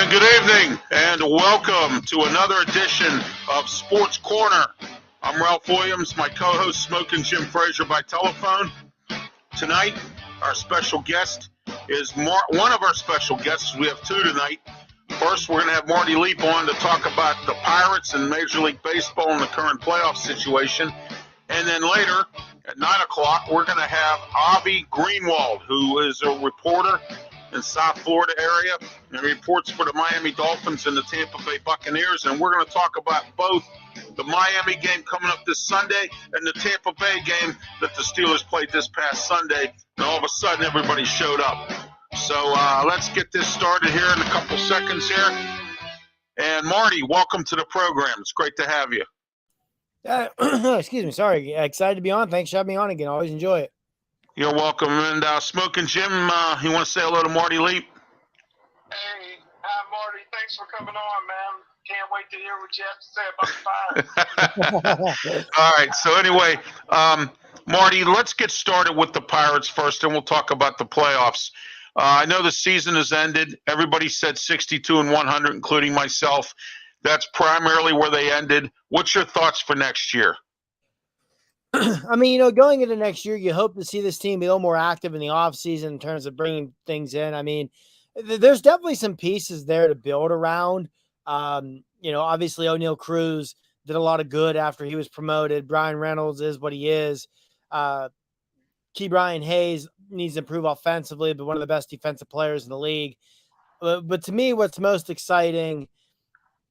And good evening, and welcome to another edition of Sports Corner. I'm Ralph Williams, my co-host Smokin Jim Frazier by telephone. Tonight, our special guest is one of our special guests. We have two tonight. First, we're going to have Marty Leap on to talk about the Pirates and Major League Baseball and the current playoff situation. And then later, at 9 o'clock, we're going to have Avi Greenwald, who is a reporter in South Florida area and reports for the Miami Dolphins and the Tampa Bay Buccaneers. And we're going to talk about both the Miami game coming up this Sunday and the Tampa Bay game that the Steelers played this past Sunday. And all of a sudden, everybody showed up. So let's get this started here in a couple seconds here. And Marty, welcome to the program. It's great to have you. Excuse me. Sorry. Excited to be on. Thanks for having me on again. Always enjoy it. You're welcome. And Smokin Jim, you want to say hello to Marty Leap? Hey, hi, Marty. Thanks for coming on, man. Can't wait to hear what you have to say about the Pirates. All right. So anyway, Marty, let's get started with the Pirates first, and we'll talk about the playoffs. I know the season has ended. Everybody said 62-100, including myself. That's primarily where they ended. What's your thoughts for next year? I mean, going into next year, you hope to see this team be a little more active in the offseason in terms of bringing things in. I mean, there's definitely some pieces there to build around. Obviously O'Neal Cruz did a lot of good after he was promoted. Brian Reynolds is what he is. Key Brian Hayes needs to improve offensively, but one of the best defensive players in the league. But to me, what's most exciting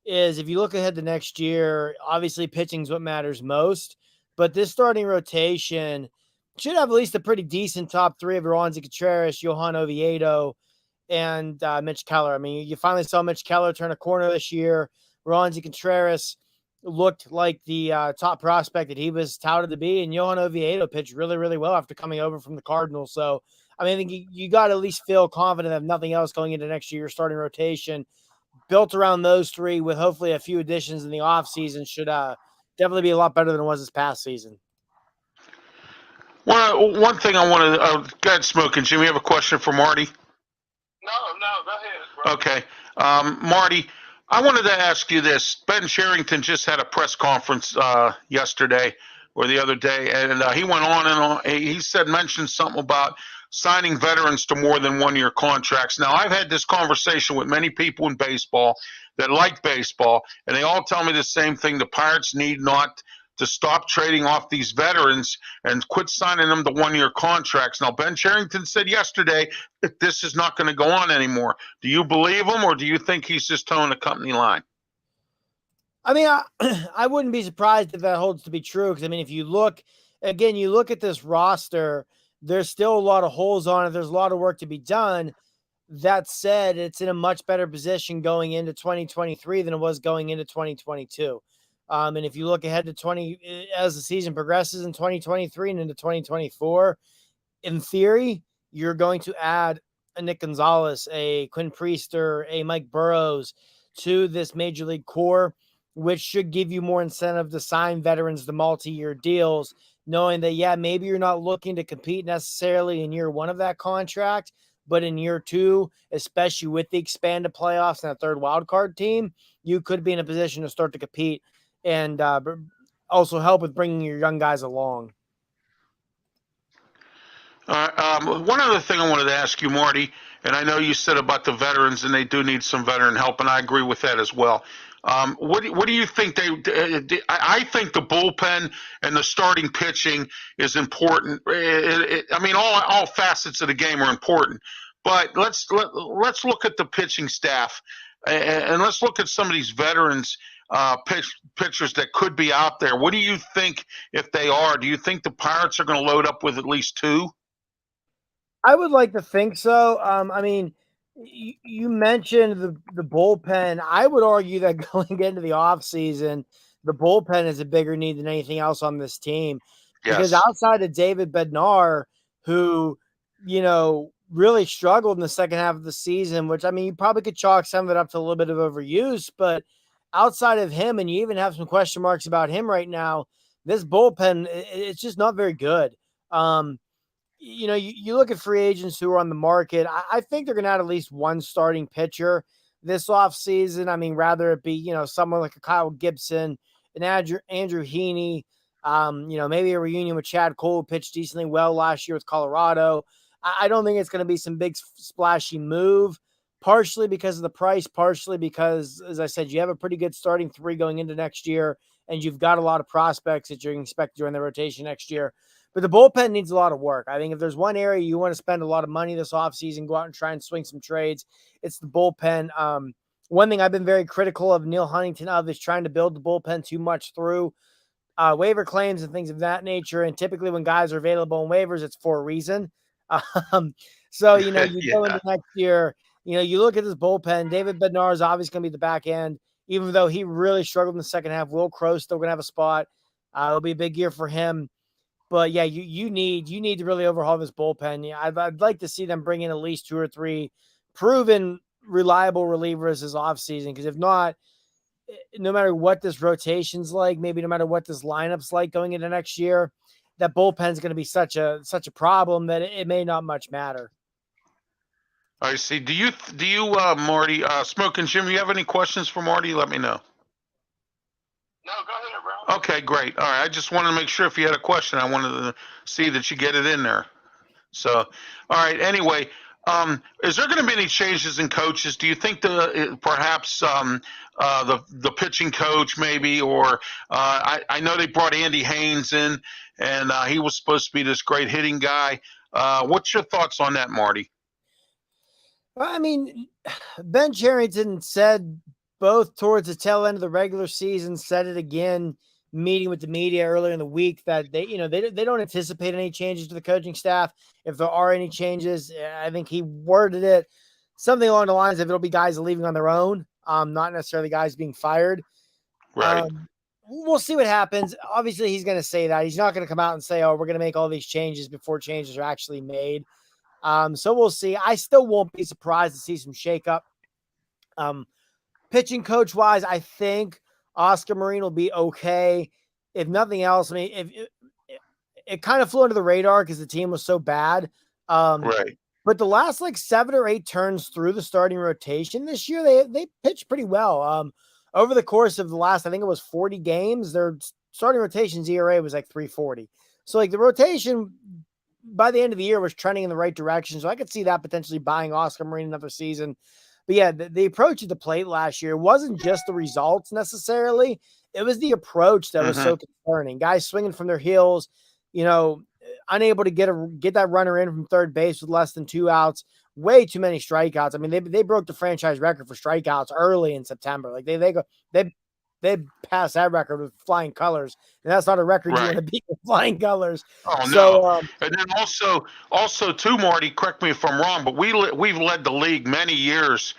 is if you look ahead to next year, obviously pitching is what matters most. But this starting rotation should have at least a pretty decent top three of Roansy Contreras, Johan Oviedo, and Mitch Keller. I mean, you finally saw Mitch Keller turn a corner this year. Roansy Contreras looked like the top prospect that he was touted to be, and Johan Oviedo pitched really, really well after coming over from the Cardinals. So, I mean, I think you got to at least feel confident of nothing else going into next year. Starting rotation built around those three with hopefully a few additions in the offseason should definitely be a lot better than it was this past season. Well, one thing I want to go ahead, Smokin. Jim, you have a question for Marty? No, go ahead, bro. Okay. Marty, I wanted to ask you this. Ben Cherington just had a press conference yesterday or the other day, and he went on and on. He mentioned something about signing veterans to more than one-year contracts. Now, I've had this conversation with many people in baseball that like baseball, and they all tell me the same thing. The Pirates need not to stop trading off these veterans and quit signing them to one-year contracts. Now, Ben Cherington said yesterday that this is not going to go on anymore. Do you believe him, or do you think he's just towing the company line? I mean, I wouldn't be surprised if that holds to be true because, I mean, if you look at this roster, there's still a lot of holes on it. There's a lot of work to be done. That said, it's in a much better position going into 2023 than it was going into 2022. And if you look ahead to as the season progresses in 2023 and into 2024, in theory, you're going to add a Nick Gonzalez, a Quinn Priester, a Mike Burrows to this major league core, which should give you more incentive to sign veterans to multi-year deals, knowing that, yeah, maybe you're not looking to compete necessarily in year one of that contract, but in year two, especially with the expanded playoffs and a third wildcard team, you could be in a position to start to compete and also help with bringing your young guys along. One other thing I wanted to ask you, Marty, and I know you said about the veterans, and they do need some veteran help, and I agree with that as well. What do you think I think the bullpen and the starting pitching is important. I mean, all facets of the game are important, but let's look at the pitching staff, and let's look at some of these veterans pitchers that could be out there. What do you think if they are? Do you think the Pirates are going to load up with at least two? I would like to think so. I mean, you mentioned the bullpen. I would argue that going into the offseason, the bullpen is a bigger need than anything else on this team. Yes. Because outside of David Bednar, who, really struggled in the second half of the season, which, I mean, you probably could chalk some of it up to a little bit of overuse, but outside of him, and you even have some question marks about him right now, this bullpen, it's just not very good. You look at free agents who are on the market. I think they're going to add at least one starting pitcher, this offseason. I mean, rather it be, someone like a Kyle Gibson, an Andrew Heaney, maybe a reunion with Chad Cole, who pitched decently well last year with Colorado. I don't think it's going to be some big splashy move, partially because of the price, partially because, as I said, you have a pretty good starting three going into next year, and you've got a lot of prospects that you can expect during the rotation next year. But the bullpen needs a lot of work. I think if there's one area you want to spend a lot of money this offseason, go out and try and swing some trades, it's the bullpen. One thing I've been very critical of Neil Huntington of is trying to build the bullpen too much through waiver claims and things of that nature. And typically when guys are available in waivers, it's for a reason. So, you go into next year, you look at this bullpen. David Bednar is obviously going to be the back end, even though he really struggled in the second half. Will Crowe's still going to have a spot. It'll be a big year for him. But yeah, you need to really overhaul this bullpen. Yeah, I'd like to see them bring in at least 2 or 3 proven reliable relievers this offseason. Because if not, no matter what this rotation's like, maybe no matter what this lineup's like going into next year, that bullpen's going to be such a problem that it may not much matter. I see. Do you Marty, Smokin' Jim, you have any questions for Marty? Let me know. No, go ahead, bro. Okay, great. All right. I just wanted to make sure if you had a question, I wanted to see that you get it in there. So, all right. Anyway, is there going to be any changes in coaches? Do you think perhaps the pitching coach maybe, or I know they brought Andy Haynes in, and he was supposed to be this great hitting guy. What's your thoughts on that, Marty? I mean, Ben Cherington said both towards the tail end of the regular season, said it again, meeting with the media earlier in the week, that they don't anticipate any changes to the coaching staff. If there are any changes, I think he worded it something along the lines of it'll be guys leaving on their own, not necessarily guys being fired. Right. We'll see what happens. Obviously, he's going to say that. He's not going to come out and say, oh, we're going to make all these changes before changes are actually made. So we'll see. I still won't be surprised to see some shakeup. Pitching coach wise, I think Oscar Marin will be okay. If nothing else, I mean, it kind of flew under the radar because the team was so bad. Right. But the last 7 or 8 turns through the starting rotation this year, they pitched pretty well. Over the course of the last, I think it was 40 games, their starting rotation's ERA was 3.40. So the rotation by the end of the year was trending in the right direction. So I could see that potentially buying Oscar Marin another season. But yeah, the approach at the plate last year wasn't just the results necessarily. It was the approach that was so concerning. Guys swinging from their heels, unable to get that runner in from third base with less than 2 outs. Way too many strikeouts. I mean, they broke the franchise record for strikeouts early in September. They passed that record with flying colors, and that's not a record you want to beat with flying colors. Oh, no. And then also too, Marty, correct me if I'm wrong, but we've led the league many years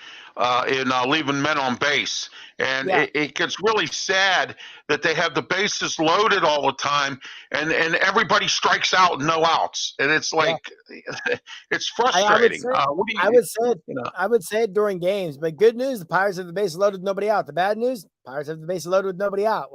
in leaving men on base. And it gets really sad that they have the bases loaded all the time, and everybody strikes out, no outs, and it's it's frustrating. I would say it during games, but good news: the Pirates have the bases loaded with nobody out. The bad news: Pirates have the bases loaded with nobody out.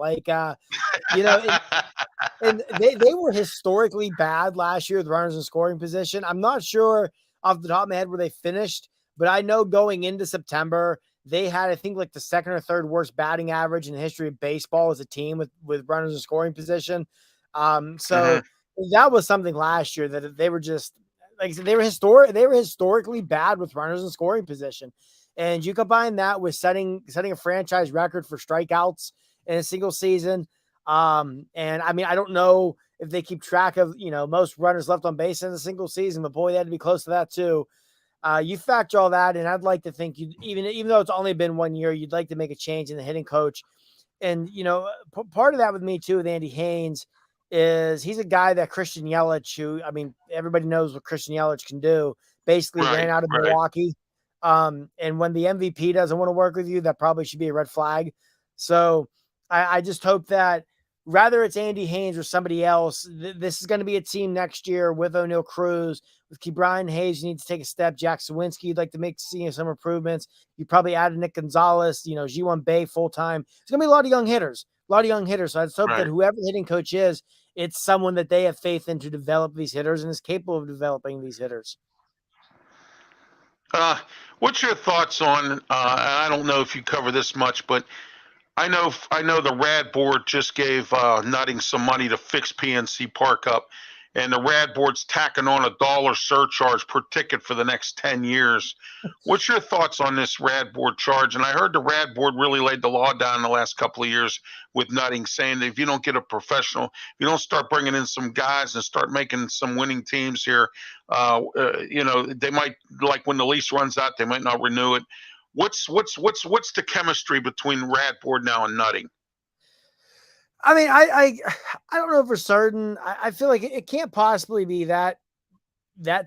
And they were historically bad last year with runners in scoring position. I'm not sure off the top of my head where they finished, but I know going into September, they had, I think, the second or third worst batting average in the history of baseball as a team with runners in scoring position. So that was something last year that they were just, like I said, they were historically bad with runners in scoring position. And you combine that with setting a franchise record for strikeouts in a single season. And I mean, I don't know if they keep track of, most runners left on base in a single season, but boy, they had to be close to that too. You factor all that, and I'd like to think even though it's only been 1 year, you'd like to make a change in the hitting coach. And, part of that with me too, with Andy Haynes, is he's a guy that Christian Yelich, who, I mean, everybody knows what Christian Yelich can do, basically ran out of Milwaukee. And when the MVP doesn't want to work with you, that probably should be a red flag. So I just hope that rather it's Andy Haynes or somebody else, this is going to be a team next year with O'Neal Cruz, with Brian Hayes. You need to take a step. Jack Sawinski, you'd like to see some improvements. You probably added Nick Gonzalez, G1 Bay full-time. It's going to be a lot of young hitters. So I just hope that whoever the hitting coach is, it's someone that they have faith in to develop these hitters and is capable of developing these hitters. Uh, what's your thoughts on? I don't know if you cover this much, but I know the Rad Board just gave Nutting some money to fix PNC Park up, and the Rad Board's tacking on $1 surcharge per ticket for the next 10 years. What's your thoughts on this Rad Board charge? And I heard the Rad Board really laid the law down in the last couple of years with Nutting, saying that if you don't get a professional, if you don't start bringing in some guys and start making some winning teams here, they might, like when the lease runs out, they might not renew it. What's the chemistry between Radboard now and Nutting? I mean, I don't know for certain. I feel like it can't possibly be that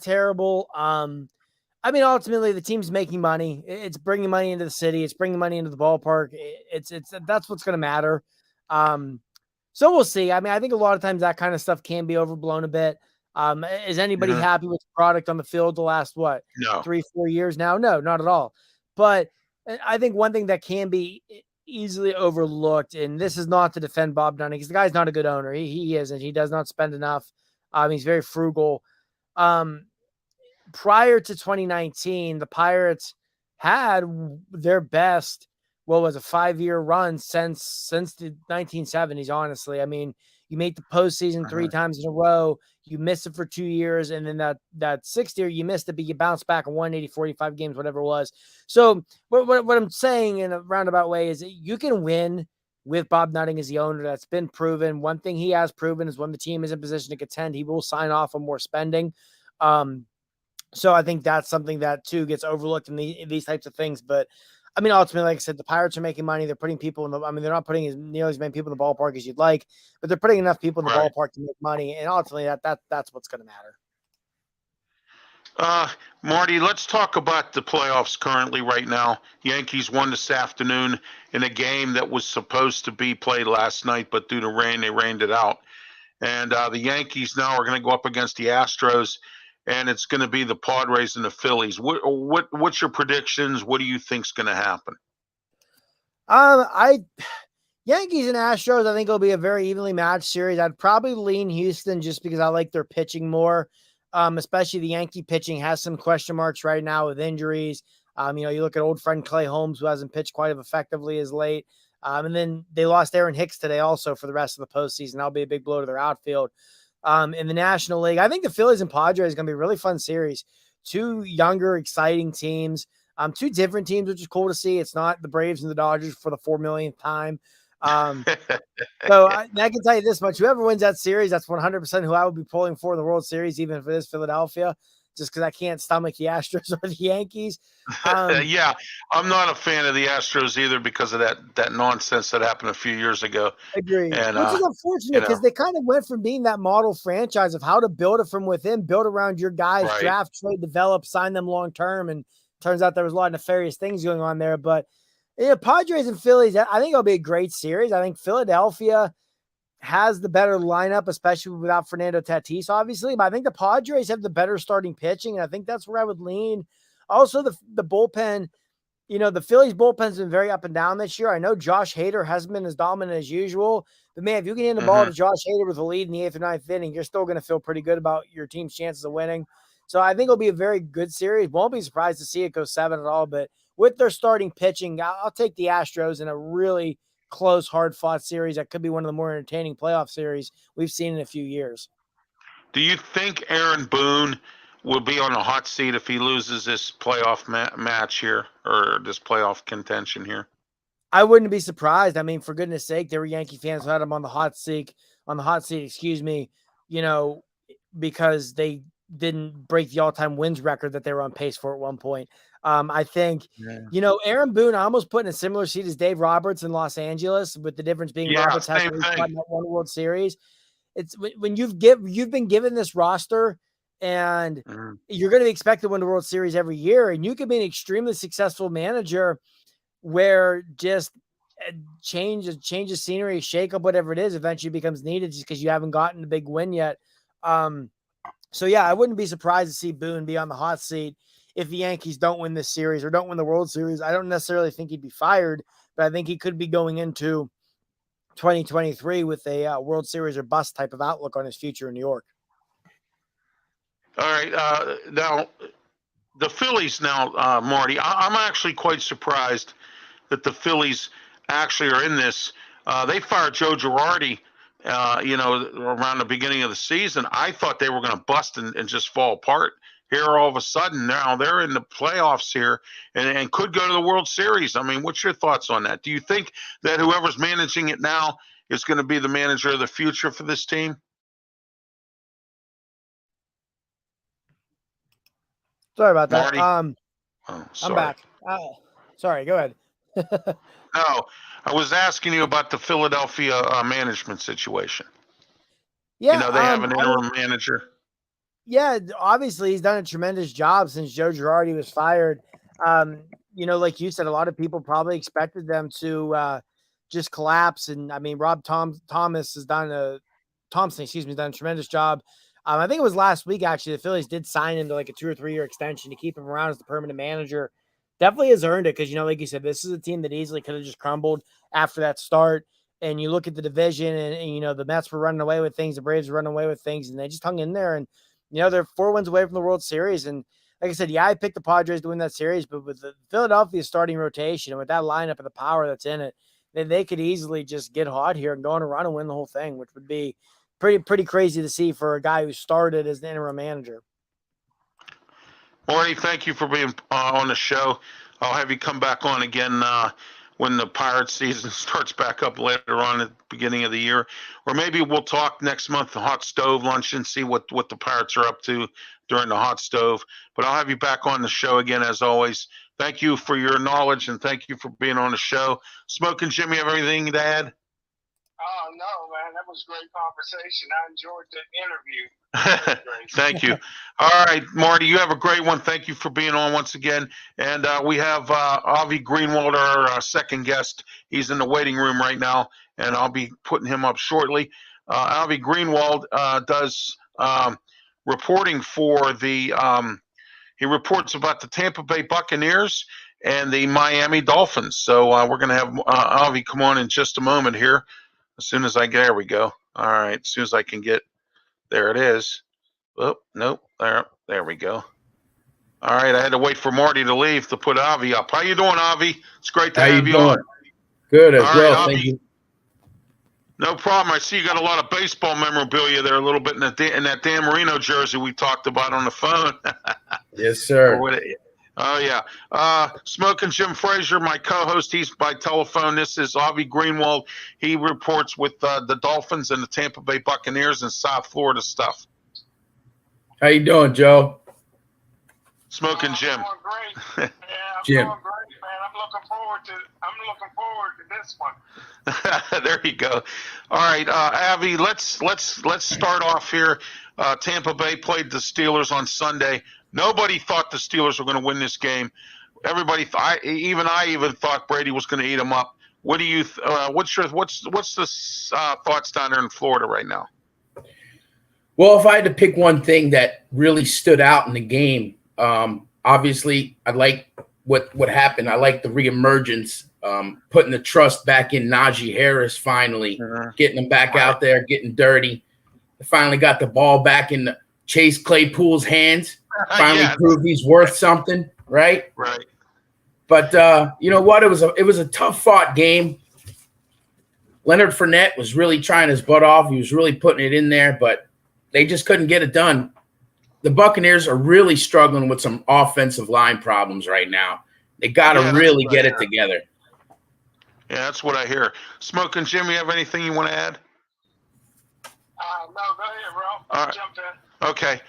terrible. I mean, ultimately, the team's making money. It's bringing money into the city. It's bringing money into the ballpark. It's that's what's going to matter. So we'll see. I mean, I think a lot of times that kind of stuff can be overblown a bit. Is anybody happy with the product on the field the last, what, No. 3-4 years now? No, not at all. But I think one thing that can be easily overlooked, and this is not to defend Bob Nutting, because the guy's not a good owner. He isn't. He does not spend enough. He's very frugal. Prior to 2019, the Pirates had their best, what was a 5-year run since the 1970s, honestly. I mean, you make the postseason 3 times in a row, you missed it for 2 years, and then that 6th year, you missed it, but you bounced back in 180, 45 games, whatever it was. So what I'm saying in a roundabout way is that you can win with Bob Nutting as the owner. That's been proven. One thing he has proven is when the team is in position to contend, he will sign off on more spending. So I think that's something that too gets overlooked in these types of things. But I mean, ultimately, like I said, the Pirates are making money. They're putting people in the, I mean, they're not putting nearly as many people in the ballpark as you'd like, but they're putting enough people in the ballpark to make money. And ultimately that's what's going to matter. Marty, let's talk about the playoffs currently right now. Yankees won this afternoon in a game that was supposed to be played last night, but due to rain, they rained it out. And the Yankees now are going to go up against the Astros, and it's going to be the Padres and the Phillies. What's your predictions? What do you think's going to happen? Yankees and Astros, I think it'll be a very evenly matched series. I'd probably lean Houston just because I like their pitching more. Especially the Yankee pitching has some question marks right now with injuries. You look at old friend Clay Holmes, who hasn't pitched quite as effectively as late. And then they lost Aaron Hicks today also for the rest of the postseason. That'll be a big blow to their outfield. In the National League, I think the Phillies and Padres is going to be a really fun series. Two younger, exciting teams. Two different teams, which is cool to see. It's not the Braves and the Dodgers for the 4 millionth time. So I can tell you this much: whoever wins that series, that's 100% who I would be pulling for in the World Series, even if it is Philadelphia, just because I can't stomach the Astros or the Yankees. Yeah, I'm not a fan of the Astros either because of that nonsense that happened a few years ago. Agreed. Which is unfortunate because they kind of went from being that model franchise of how to build it from within, build around your guys, draft, trade, develop, sign them long term, and turns out there was a lot of nefarious things going on there, but. Padres and Phillies, I think it'll be a great series. I think Philadelphia has the better lineup, especially without Fernando Tatis, obviously. But I think the Padres have the better starting pitching, and I think that's where I would lean. Also, the bullpen, the Phillies bullpen's been very up and down this year. I know Josh Hader hasn't been as dominant as usual, but man, if you can hand the ball to Josh Hader with a lead in the 8th or 9th inning, you're still going to feel pretty good about your team's chances of winning. So I think it'll be a very good series. Won't be surprised to see it go 7 at all, but with their starting pitching, I'll take the Astros in a really close, hard-fought series. That could be one of the more entertaining playoff series we've seen in a few years. Do you think Aaron Boone will be on a hot seat if he loses this playoff match here or this playoff contention here? I wouldn't be surprised. I mean, for goodness sake, there were Yankee fans who had him on the hot seat, because they didn't break the all-time wins record that they were on pace for at one point. I think, Aaron Boone, I almost put in a similar seat as Dave Roberts in Los Angeles, with the difference being Roberts has that one World Series. It's when you've been given this roster and you're going to be expected to win the World Series every year, and you could be an extremely successful manager where just change of scenery, shake up, whatever it is, eventually becomes needed just because you haven't gotten a big win yet. So yeah, I wouldn't be surprised to see Boone be on the hot seat if the Yankees don't win this series or don't win the World Series. I don't necessarily think he'd be fired, but I think he could be going into 2023 with a World Series or bust type of outlook on his future in New York. All right. Now, The Phillies now, Marty. I'm actually quite surprised that the Phillies actually are in this. They fired Joe Girardi, around the beginning of the season. I thought they were going to bust and just fall apart. Here, all of a sudden, now they're in the playoffs here and could go to the World Series. I mean, what's your thoughts on that? Do you think that whoever's managing it now is going to be the manager of the future for this team? Sorry about that. Marty? Oh, sorry. I'm back. Sorry, go ahead. No, I was asking you about the Philadelphia management situation. Yeah, They have an interim manager. Yeah, obviously he's done a tremendous job since Joe Girardi was fired. Like you said, a lot of people probably expected them to just collapse. And I mean, Thompson has done a tremendous job. I think it was last week, actually, the Phillies did sign him to like a 2 or 3 year extension to keep him around as the permanent manager. Definitely has earned it because, like you said, this is a team that easily could have just crumbled after that start. And you look at the division and the Mets were running away with things, the Braves were running away with things, and they just hung in there. And, they're 4 wins away from the World Series. And like I said, yeah, I picked the Padres to win that series, but with the Philadelphia starting rotation and with that lineup and the power that's in it, they could easily just get hot here and go on a run and win the whole thing, which would be pretty crazy to see for a guy who started as the interim manager. Marty, thank you for being on the show. I'll have you come back on again when the Pirates season starts back up later on at the beginning of the year. Or maybe we'll talk next month, the hot stove luncheon, see what the Pirates are up to during the hot stove. But I'll have you back on the show again, as always. Thank you for your knowledge, and thank you for being on the show. Smokin' Jimmy, have anything to add? Oh, no, man. That was a great conversation. I enjoyed the interview. Thank you. All right, Marty, you have a great one. Thank you for being on once again. And we have Avi Greenwald, our second guest. He's in the waiting room right now, and I'll be putting him up shortly. Avi Greenwald does reporting for the he reports about the Tampa Bay Buccaneers and the Miami Dolphins. So we're going to have Avi come on in just a moment here. As soon as there we go. All right, as soon as I can get, there it is. Oh, nope, there we go. All right, I had to wait for Marty to leave to put Avi up. How you doing, Avi? It's great to have you on. Good as well, thank you. No problem. I see you got a lot of baseball memorabilia there, a little bit in that Dan Marino jersey we talked about on the phone. Yes, sir. Oh, yeah. Smokin' Jim Frazier, my co-host. He's by telephone. This is Avi Greenwald. He reports with the Dolphins and the Tampa Bay Buccaneers and South Florida stuff. How you doing, Joe? Smokin' Jim. I'm doing great. Yeah, I'm Jim. doing great, man. I'm looking forward to this one. There you go. All right, Avi, let's start off here. Tampa Bay played the Steelers on Sunday. Nobody thought the Steelers were going to win this game. Everybody, I even thought Brady was going to eat them up. What do you? What's the thoughts down there in Florida right now? Well, if I had to pick one thing that really stood out in the game, obviously I like what happened. I like the reemergence, putting the trust back in Najee Harris. Finally, getting him back out there, getting dirty. They finally got the ball back in Chase Claypool's hands. Finally proved he's worth something, right? Right. But you know what? It was a tough fought game. Leonard Fournette was really trying his butt off. He was really putting it in there, but they just couldn't get it done. The Buccaneers are really struggling with some offensive line problems right now. They got to really get it together. Yeah, that's what I hear. Smokin' Jim, you have anything you want to add? No, go ahead, bro. Jump in. Okay.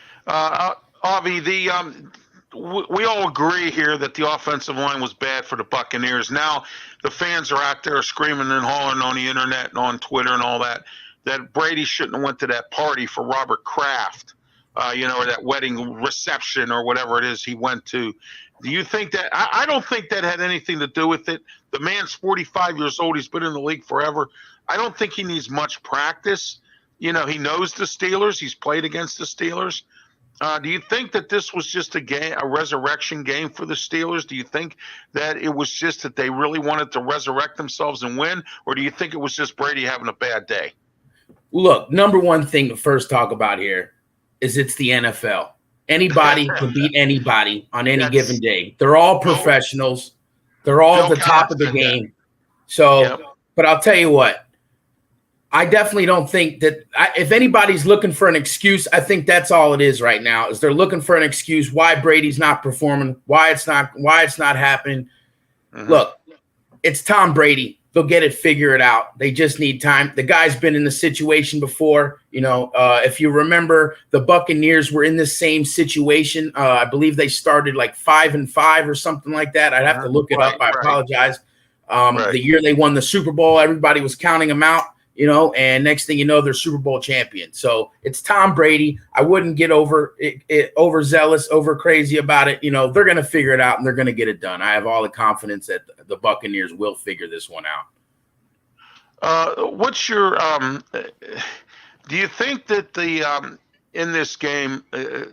Avi, we all agree here that the offensive line was bad for the Buccaneers. Now the fans are out there screaming and hollering on the internet and on Twitter and all that Brady shouldn't have went to that party for Robert Kraft, or that wedding reception or whatever it is he went to. Do you think that – I don't think that had anything to do with it. The man's 45 years old. He's been in the league forever. I don't think he needs much practice. He knows the Steelers. He's played against the Steelers. Do you think that this was just a resurrection game for the Steelers? Do you think that it was just that they really wanted to resurrect themselves and win? Or do you think it was just Brady having a bad day? Look, number one thing to first talk about here is it's the NFL. Anybody can beat anybody on any given day. They're all professionals. They're all at the top of the game. So, but I'll tell you what, I definitely don't think that if anybody's looking for an excuse, I think that's all it is right now, is they're looking for an excuse why Brady's not performing, why it's not happening. Look, it's Tom Brady. They'll get it, figure it out. They just need time. The guy's been in the situation before. You know, if you remember, the Buccaneers were in the same situation. I believe they started like 5-5 or something like that. I'd have to look it up. I apologize. The year they won the Super Bowl, everybody was counting them out, you know, and next thing you know, they're Super Bowl champion. So it's Tom Brady. I wouldn't get overzealous, over crazy about it. You know, they're going to figure it out and they're going to get it done. I have all the confidence that the Buccaneers will figure this one out. What's your do you think that the in this game,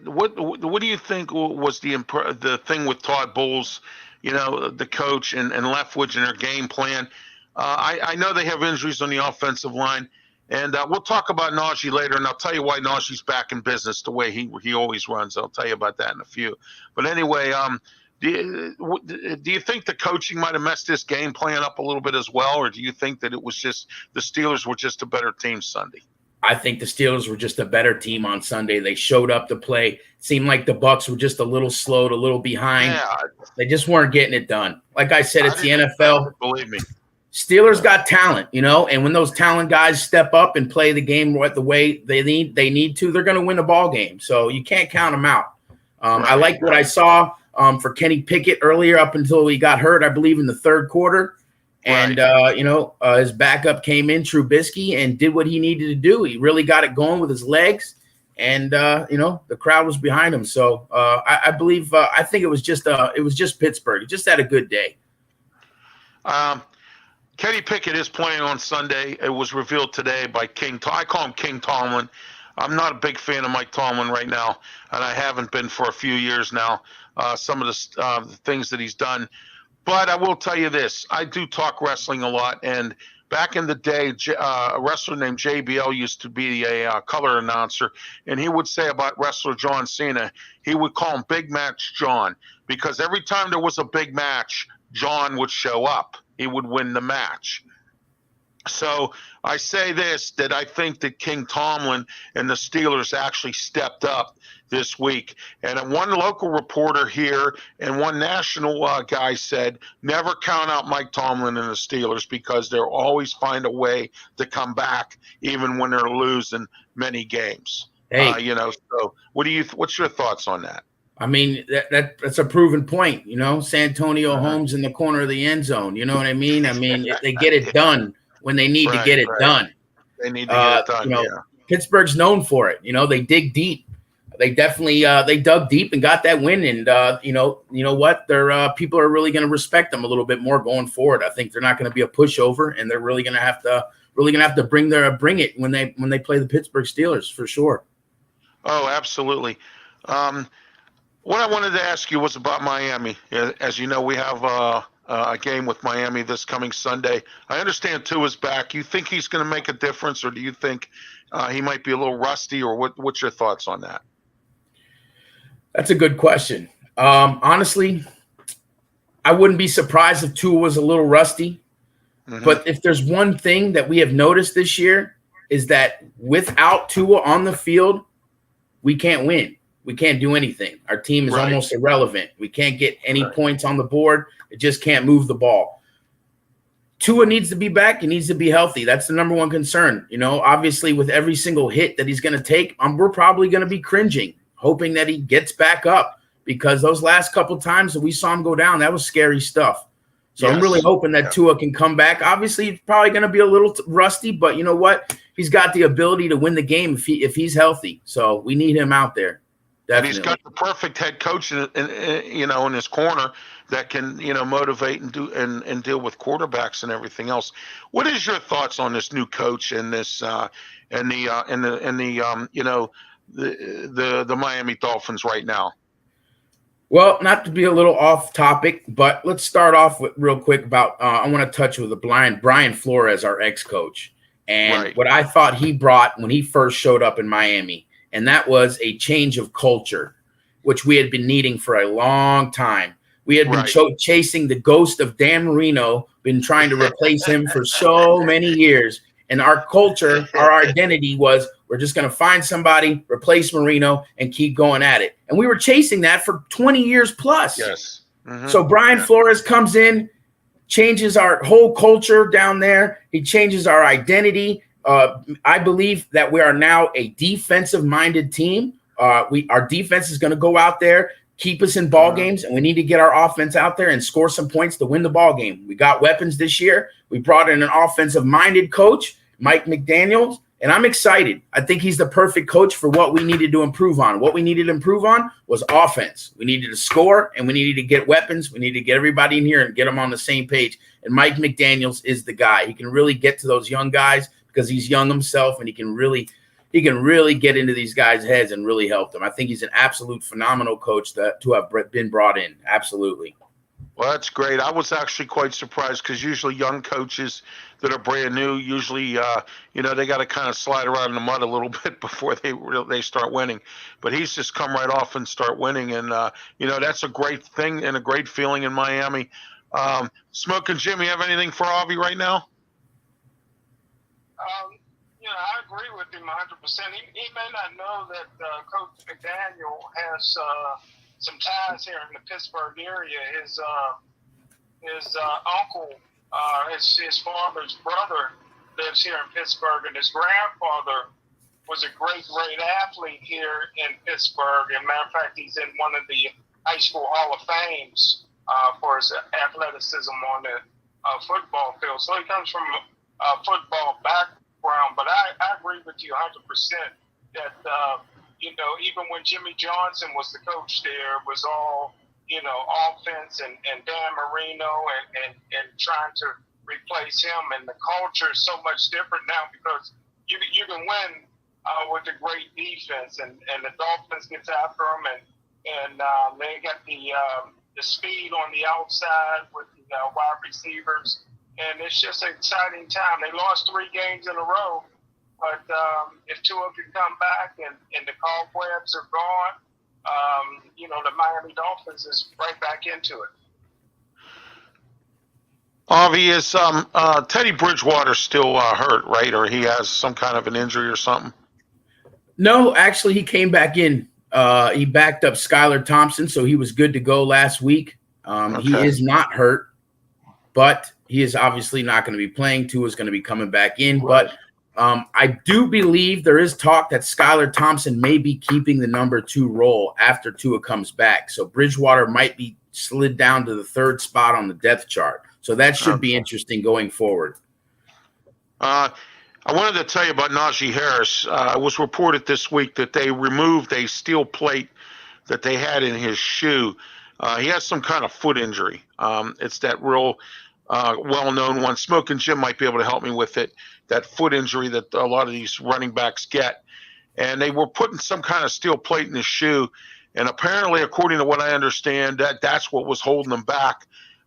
what do you think was the thing with Todd Bowles, you know, the coach and Leftwich and their game plan? I know they have injuries on the offensive line, and we'll talk about Najee later, and I'll tell you why Najee's back in business the way he always runs. I'll tell you about that in a few. But anyway, do you think the coaching might have messed this game plan up a little bit as well, or do you think that it was just the Steelers were just a better team Sunday? I think the Steelers were just a better team on Sunday. They showed up to play. It seemed like the Bucs were just a little slowed, a little behind. Yeah. They just weren't getting it done. Like I said, it's the NFL. Believe me. Steelers got talent, you know, and when those talent guys step up and play the game the way they need to, they're going to win a ball game. So you can't count them out. I like what I saw for Kenny Pickett earlier up until he got hurt, I believe, in the third quarter. And, you know, his backup came in, Trubisky, and did what he needed to do. He really got it going with his legs. And, you know, the crowd was behind him. So I believe I think it was just Pittsburgh. He just had a good day. Kenny Pickett is playing on Sunday. It was revealed today by I call him King Tomlin. I'm not a big fan of Mike Tomlin right now, and I haven't been for a few years now, some of the things that he's done. But I will tell you this. I do talk wrestling a lot, and back in the day, a wrestler named JBL used to be a color announcer, and he would say about wrestler John Cena, he would call him Big Match John, because every time there was a big match, John would show up. He would win the match. So I say this, that I think that King Tomlin and the Steelers actually stepped up this week. And one local reporter here and one national guy said, never count out Mike Tomlin and the Steelers, because they'll always find a way to come back even when they're losing many games. Hey. You know, so what's your thoughts on that? I mean, that's a proven point, you know, Santonio Holmes in the corner of the end zone. You know what I mean? I mean, they get it done when they need to get it done. They need to get it done, you know, Pittsburgh's known for it. You know, they dig deep. They definitely they dug deep and got that win. And, you know what? Their people are really going to respect them a little bit more going forward. I think they're not going to be a pushover, and they're really going to have to bring it when they play the Pittsburgh Steelers, for sure. Oh, absolutely. What I wanted to ask you was about Miami. As you know, we have a game with Miami this coming Sunday. I understand Tua's back. You think he's going to make a difference, or do you think he might be a little rusty, or what's your thoughts on that? That's a good question. Honestly, I wouldn't be surprised if Tua was a little rusty. Mm-hmm. But if there's one thing that we have noticed this year, is that without Tua on the field, we can't win. We can't do anything. Our team is almost irrelevant. We can't get any points on the board. It just can't move the ball. Tua needs to be back. He needs to be healthy. That's the number one concern. You know, obviously with every single hit that he's going to take, we're probably going to be cringing, hoping that he gets back up, because those last couple times that we saw him go down, that was scary stuff. So I'm really hoping that Tua can come back. Obviously, he's probably going to be a little rusty, but you know what? He's got the ability to win the game if he's healthy. So we need him out there. Definitely. And he's got the perfect head coach in his corner that can, motivate and do and deal with quarterbacks and everything else. What is your thoughts on this new coach and this the Miami Dolphins right now? Well, not to be a little off topic, but let's start off with real quick about I want to touch with Brian Flores, our ex-coach, and what I thought he brought when he first showed up in Miami. And that was a change of culture. which we had been needing for a long time. We had been Right. chasing the ghost of Dan Marino, been trying to replace him for so many years. And our culture, our identity was we're just going to find somebody, replace Marino, and keep going at it. And we were chasing that for 20 years plus. Yes. Mm-hmm. So Brian Flores comes in, changes our whole culture down there. He changes our identity. I believe that we are now a defensive-minded team. Our defense is going to go out there, keep us in ball games, and we need to get our offense out there and score some points to win the ball game. We got weapons this year. We brought in an offensive-minded coach, Mike McDaniels, and I'm excited. I think he's the perfect coach for what we needed to improve on. What we needed to improve on was offense. We needed to score, and we needed to get weapons. We needed to get everybody in here and get them on the same page. And Mike McDaniels is the guy. He can really get to those young guys because he's young himself, and he can really get into these guys' heads and really help them. I think he's an absolute phenomenal coach to have been brought in. Absolutely. Well, that's great. I was actually quite surprised because usually young coaches that are brand new, usually, they got to kind of slide around in the mud a little bit before they start winning. But he's just come right off and start winning. And, that's a great thing and a great feeling in Miami. Smokin' Jim, you have anything for Avi right now? I agree with him 100%. He may not know that Coach McDaniel has some ties here in the Pittsburgh area. His uncle, his father's brother lives here in Pittsburgh, and his grandfather was a great athlete here in Pittsburgh. As a matter of fact, he's in one of the high school Hall of Fames for his athleticism on the football field. So he comes from a football background, but I agree with you 100% that, even when Jimmy Johnson was the coach there, it was all, offense and Dan Marino and trying to replace him. And the culture is so much different now because you can win with a great defense, and the Dolphins gets after them, and they got the speed on the outside with the wide receivers. And it's just an exciting time. They lost 3 games in a row, but if 2 of you come back and the cobwebs are gone, the Miami Dolphins is right back into it. Avi, is Teddy Bridgewater still hurt, right? Or he has some kind of an injury or something? No, actually, he came back in. He backed up Skylar Thompson, so he was good to go last week. Okay. He is not hurt, but he is obviously not going to be playing. Tua is going to be coming back in. Right. But I do believe there is talk that Skylar Thompson may be keeping the number 2 role after Tua comes back. So Bridgewater might be slid down to the 3rd spot on the depth chart. So that should be interesting going forward. I wanted to tell you about Najee Harris. It was reported this week that they removed a steel plate that they had in his shoe. He has some kind of foot injury. It's that real well-known one. Smokin' Jim might be able to help me with it, that foot injury that a lot of these running backs get. And they were putting some kind of steel plate in his shoe. And apparently, according to what I understand, that's what was holding him back.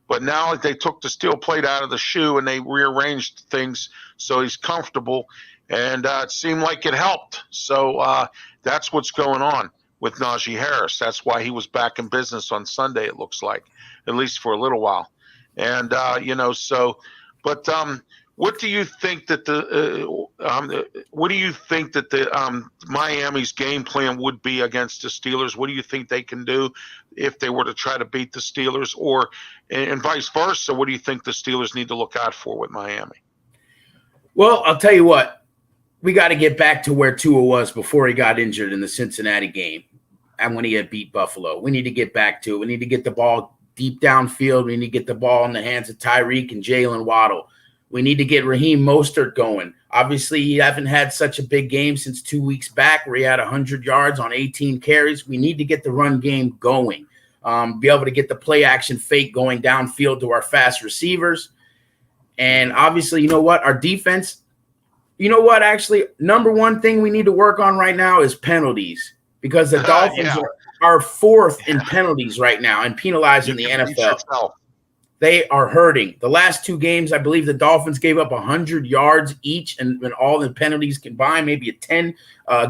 But now they took the steel plate out of the shoe and they rearranged things so he's comfortable. And it seemed like it helped. So that's what's going on with Najee Harris. That's why he was back in business on Sunday, it looks like, at least for a little while. And, what do you think that Miami's game plan would be against the Steelers? What do you think they can do if they were to try to beat the Steelers, and vice versa? What do you think the Steelers need to look out for with Miami? Well, I'll tell you what, we got to get back to where Tua was before he got injured in the Cincinnati game and when he had beat Buffalo. We need to get back to it. We need to get the ball deep downfield. We need to get the ball in the hands of Tyreek and Jalen Waddle. We need to get Raheem Mostert going. Obviously, he hasn't had such a big game since 2 weeks back where he had 100 yards on 18 carries. We need to get the run game going, be able to get the play action fake going downfield to our fast receivers. And obviously, you know what? Our defense, actually, number one thing we need to work on right now is penalties because the Dolphins are 4th in penalties right now and penalizing the NFL. They are hurting. The last 2 games, I believe the Dolphins gave up 100 yards each, and all the penalties combined, maybe a 10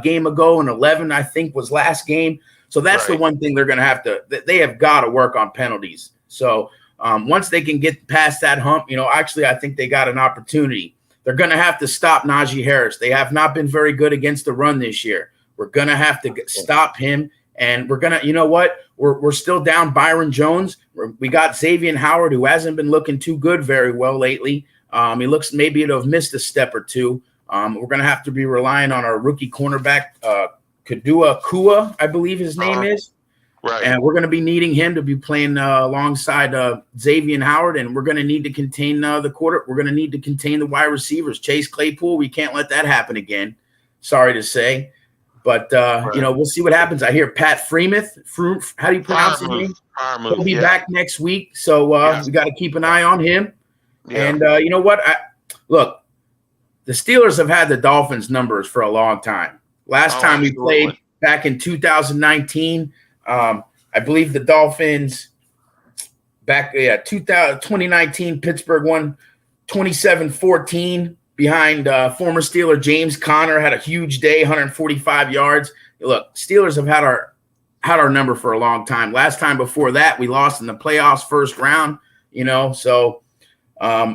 game ago, and 11, I think, was last game. So that's the one thing they're going to have to – they have got to work on penalties. So once they can get past that hump, actually I think they got an opportunity. They're going to have to stop Najee Harris. They have not been very good against the run this year. We're going to have to stop him, and we're going to – you know what? We're still down Byron Jones. We got Xavier Howard, who hasn't been looking too good very well lately. He looks maybe to have missed a step or two. We're going to have to be relying on our rookie cornerback, Kadua Kua, I believe his name is. Right. And we're going to be needing him to be playing alongside Xavier Howard, and we're going to need to contain the quarter. We're going to need to contain the wide receivers. Chase Claypool, we can't let that happen again. Sorry to say. But, we'll see what happens. I hear Pat Freemuth. How do you pronounce his name? He'll be back next week. So we got to keep an eye on him. Yeah. And you know what? Look, the Steelers have had the Dolphins numbers for a long time. Last time we played back in 2019, I believe the Dolphins back 2019, Pittsburgh won 27-14 behind former Steeler James Conner, had a huge day, 145 yards. Look, Steelers have had our number for a long time. Last time before that, we lost in the playoffs first round, so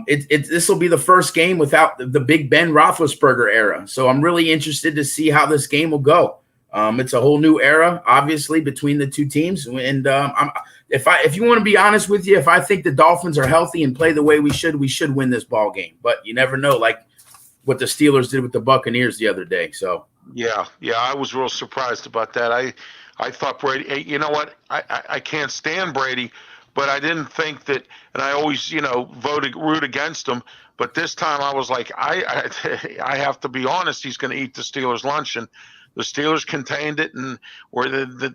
this will be the first game without the Big Ben Roethlisberger era. So I'm really interested to see how this game will go. It's a whole new era, obviously, between the two teams. And if you want to be honest with you, if I think the Dolphins are healthy and play the way we should win this ball game. But you never know, like what the Steelers did with the Buccaneers the other day. So yeah, I was real surprised about that. I thought Brady. You know what? I can't stand Brady, but I didn't think that. And I always root against him. But this time I was like, I have to be honest. He's going to eat the Steelers' lunch, and the Steelers contained it, and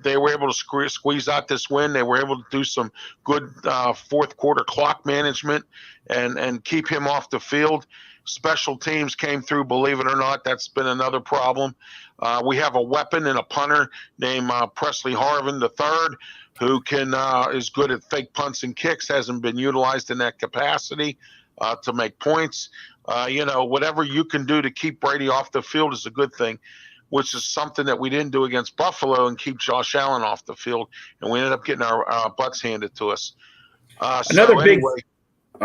they were able to squeeze out this win. They were able to do some good fourth quarter clock management and keep him off the field. Special teams came through, believe it or not. That's been another problem. We have a weapon and a punter named Presley Harvin III, who is good at fake punts and kicks, hasn't been utilized in that capacity to make points. Whatever you can do to keep Brady off the field is a good thing, which is something that we didn't do against Buffalo and keep Josh Allen off the field, and we ended up getting our butts handed to us. I'm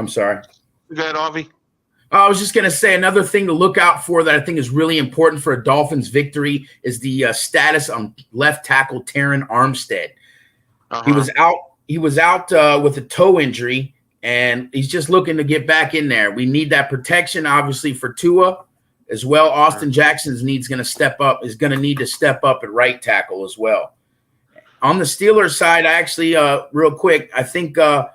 sorry. Go ahead, Avi. I was just going to say another thing to look out for that I think is really important for a Dolphins victory is the status on left tackle Terran Armstead. He was out with a toe injury, and he's just looking to get back in there. We need that protection, obviously, for Tua as well. Austin Jackson's is going to need to step up at right tackle as well. On the Steelers side, actually, real quick, I think I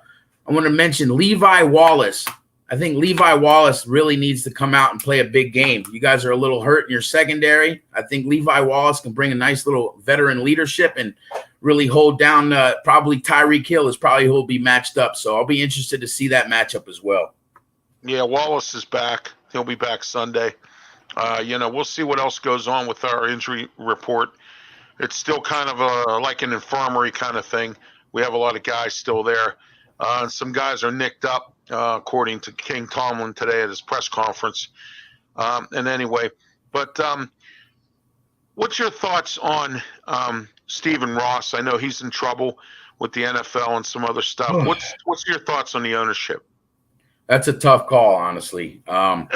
want to mention Levi Wallace. I think Levi Wallace really needs to come out and play a big game. You guys are a little hurt in your secondary. I think Levi Wallace can bring a nice little veteran leadership and really hold down probably Tyreek Hill is probably who will be matched up. So I'll be interested to see that matchup as well. Yeah, Wallace is back. He'll be back Sunday. We'll see what else goes on with our injury report. It's still kind of like an infirmary kind of thing. We have a lot of guys still there. And some guys are nicked up, according to King Tomlin today at his press conference. What's your thoughts on Stephen Ross? I know he's in trouble with the NFL and some other stuff. What's your thoughts on the ownership? That's a tough call, honestly. When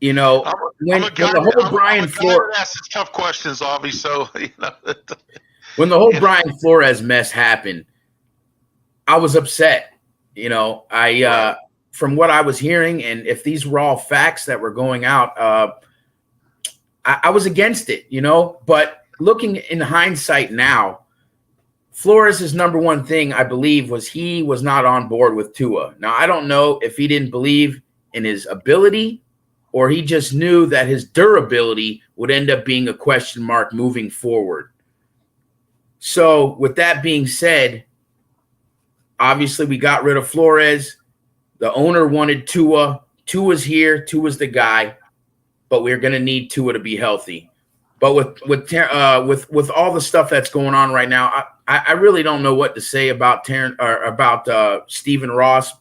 the whole Brian Flores asks tough questions, Avi. So when the whole Brian Flores mess happened, I was upset. From what I was hearing, and if these were all facts that were going out, I was against it. But looking in hindsight now, Flores' number one thing, I believe, was he was not on board with Tua. Now, I don't know if he didn't believe in his ability or he just knew that his durability would end up being a question mark moving forward. So with that being said, obviously we got rid of Flores. The owner wanted Tua. Tua's here. Tua's the guy, but we're going to need Tua to be healthy. But with all the stuff that's going on right now, I really don't know what to say about Stephen Ross.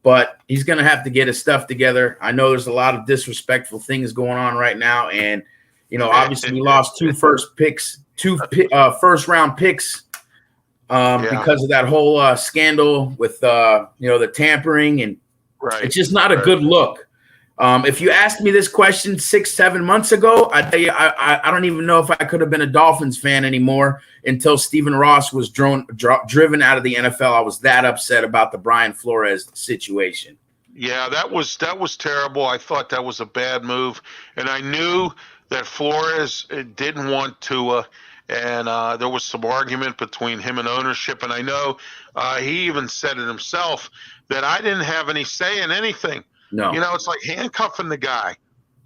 But he's going to have to get his stuff together. I know there's a lot of disrespectful things going on right now. And, Obviously we lost two first round picks because of that whole scandal with the tampering, and it's just not a good look. If you asked me this question 6-7 months ago, I tell you, I don't even know if I could have been a Dolphins fan anymore until Stephen Ross was driven out of the NFL. I was that upset about the Brian Flores situation. Yeah, that was terrible. I thought that was a bad move, and I knew that Flores didn't want Tua, and there was some argument between him and ownership. And I know he even said it himself that I didn't have any say in anything. No, it's like handcuffing the guy.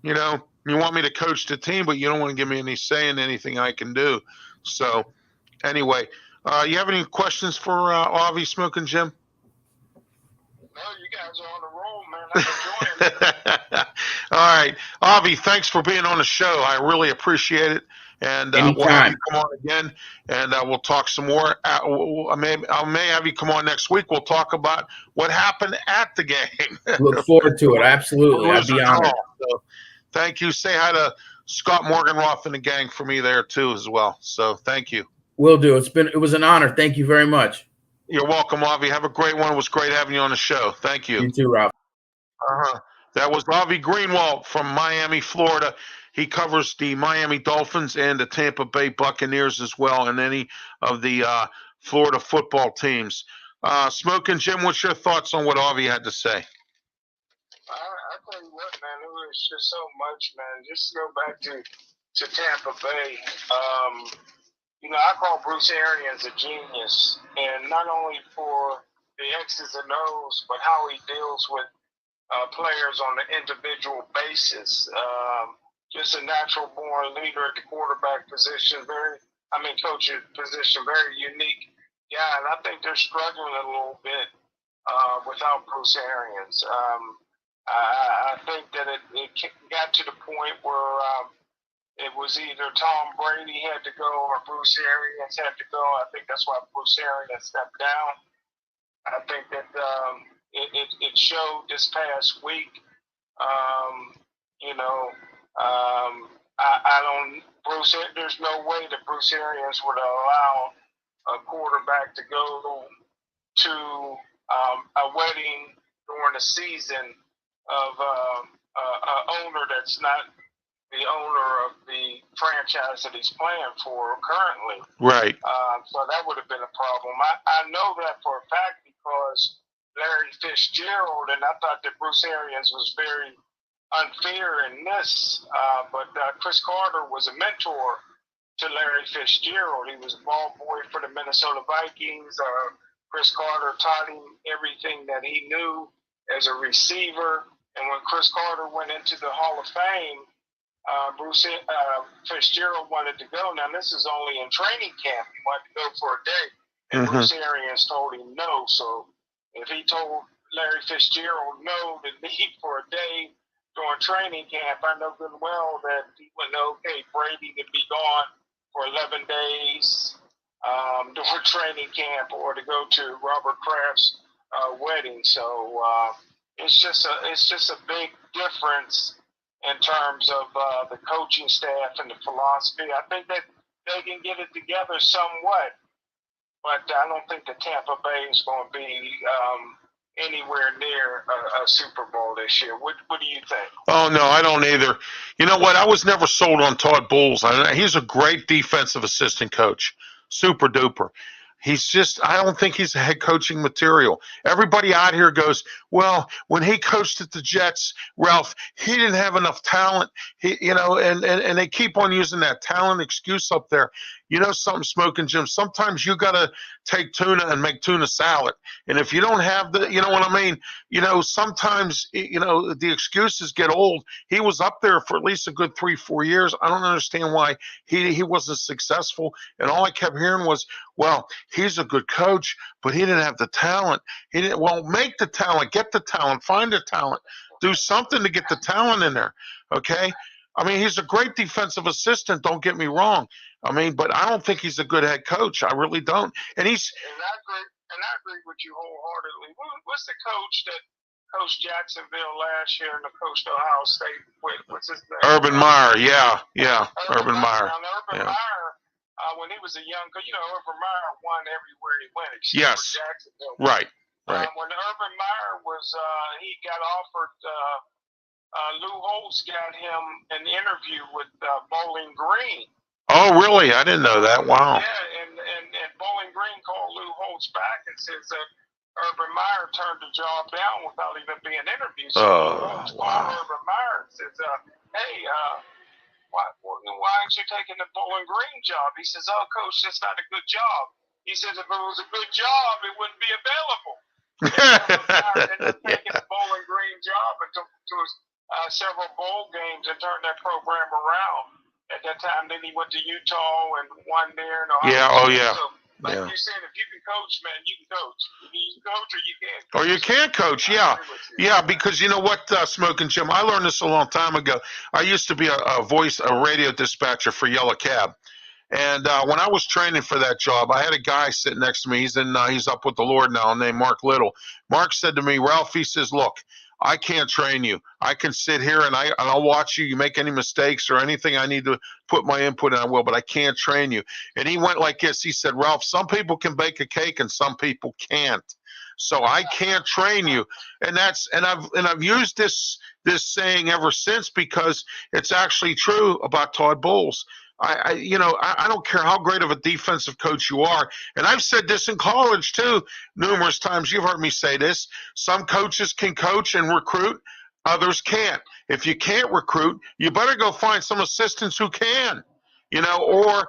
You want me to coach the team, but you don't want to give me any say in anything I can do. So, anyway, you have any questions for Avi, Smokin' Jim? No, you guys are on the roll, man. I'm enjoying it. All right, Avi, thanks for being on the show. I really appreciate it. And we'll have you come on again, and we'll talk some more. I may have you come on next week. We'll talk about what happened at the game. Look forward to it. Absolutely. I'd be honored. So, thank you. Say hi to Scott Morganroth and the gang for me there, too, as well. So thank you. Will do. It was an honor. Thank you very much. You're welcome, Avi. Have a great one. It was great having you on the show. Thank you. You too, Rob. That was Avi Greenwald from Miami, Florida. He covers the Miami Dolphins and the Tampa Bay Buccaneers as well, and any of the Florida football teams. Smokin' Jim, what's your thoughts on what Avi had to say? I tell you what, man, it was just so much, man. Just to go back to Tampa Bay, I call Bruce Arians a genius, and not only for the X's and O's, but how he deals with players on an individual basis. Just a natural born leader at the quarterback position, coaching position, very unique guy. And I think they're struggling a little bit without Bruce Arians. I think that it got to the point where it was either Tom Brady had to go or Bruce Arians had to go. I think that's why Bruce Arians stepped down. I think that it showed this past week. There's no way that Bruce Arians would allow a quarterback to go to a wedding during the season of an owner that's not the owner of the franchise that he's playing for currently. Right. So that would have been a problem. I know that for a fact because Larry Fitzgerald, and I thought that Bruce Arians was very unfair in this, but Chris Carter was a mentor to Larry Fitzgerald. He was a ball boy for the Minnesota Vikings. Chris Carter taught him everything that he knew as a receiver. And when Chris Carter went into the Hall of Fame, Bruce Fitzgerald wanted to go. Now, this is only in training camp. He wanted to go for a day. And Bruce Arians told him no. So if he told Larry Fitzgerald no to leave for a day during training camp, I know good and well that he would know, okay, Brady could be gone for 11 days during training camp or to go to Robert Kraft's wedding. So it's just a big difference in terms of the coaching staff and the philosophy. I think that they can get it together somewhat, but I don't think the Tampa Bay is going to be anywhere near a Super Bowl this year. What do you think? Oh, no, I don't either. You know what? I was never sold on Todd Bowles. He's a great defensive assistant coach, super duper. I don't think he's a head coaching material. Everybody out here goes, well, when he coached at the Jets, Ralph, he didn't have enough talent. And they keep on using that talent excuse up there. You know something, Smokin' Jim, sometimes you got to take tuna and make tuna salad. And if you don't have you know what I mean? Sometimes, the excuses get old. He was up there for at least a good 3-4 years. I don't understand why he wasn't successful. And all I kept hearing was, well, he's a good coach, but he didn't have the talent. Make the talent, get the talent, find the talent, do something to get the talent in there. Okay. I mean, he's a great defensive assistant. Don't get me wrong. But I don't think he's a good head coach. I really don't. And I agree with you wholeheartedly. What's the coach that coached Jacksonville last year and coached Ohio State. What's his name? Urban Meyer. Yeah. Urban Meyer. Now, Urban Meyer, when he was a young coach, Urban Meyer won everywhere he went except Yes. for Jacksonville. Right. When Urban Meyer was, he got offered. Lou Holtz got him an interview with Bowling Green. Oh, really? I didn't know that. Wow. Yeah, and Bowling Green called Lou Holtz back and says that Urban Meyer turned the job down without even being interviewed. So Lou Holtz called Urban Meyer and says, hey, why aren't you taking the Bowling Green job? He says, oh, coach, that's not a good job. He says, if it was a good job, it wouldn't be available. Ended up taking the Bowling Green job and took several bowl games and turned that program around. At that time, then he went to Utah and won there. So, like you said, if you can coach, man, you can coach. You can coach or you can't coach. Or you can't coach, yeah. Yeah, because you know what, Smokin' Jim, I learned this a long time ago. I used to be a radio dispatcher for Yellow Cab. And when I was training for that job, I had a guy sitting next to me. He's up with the Lord now, named Mark Little. Mark said to me, Ralph, he says, look, I can't train you. I can sit here and I'll watch you. You make any mistakes or anything I need to put my input in, I will, but I can't train you. And he went like this. He said, Ralph, some people can bake a cake and some people can't. So I can't train you. And I've used this saying ever since because it's actually true about Todd Bowles. I don't care how great of a defensive coach you are. And I've said this in college too, numerous times. You've heard me say this. Some coaches can coach and recruit. Others can't. If you can't recruit, you better go find some assistants who can, or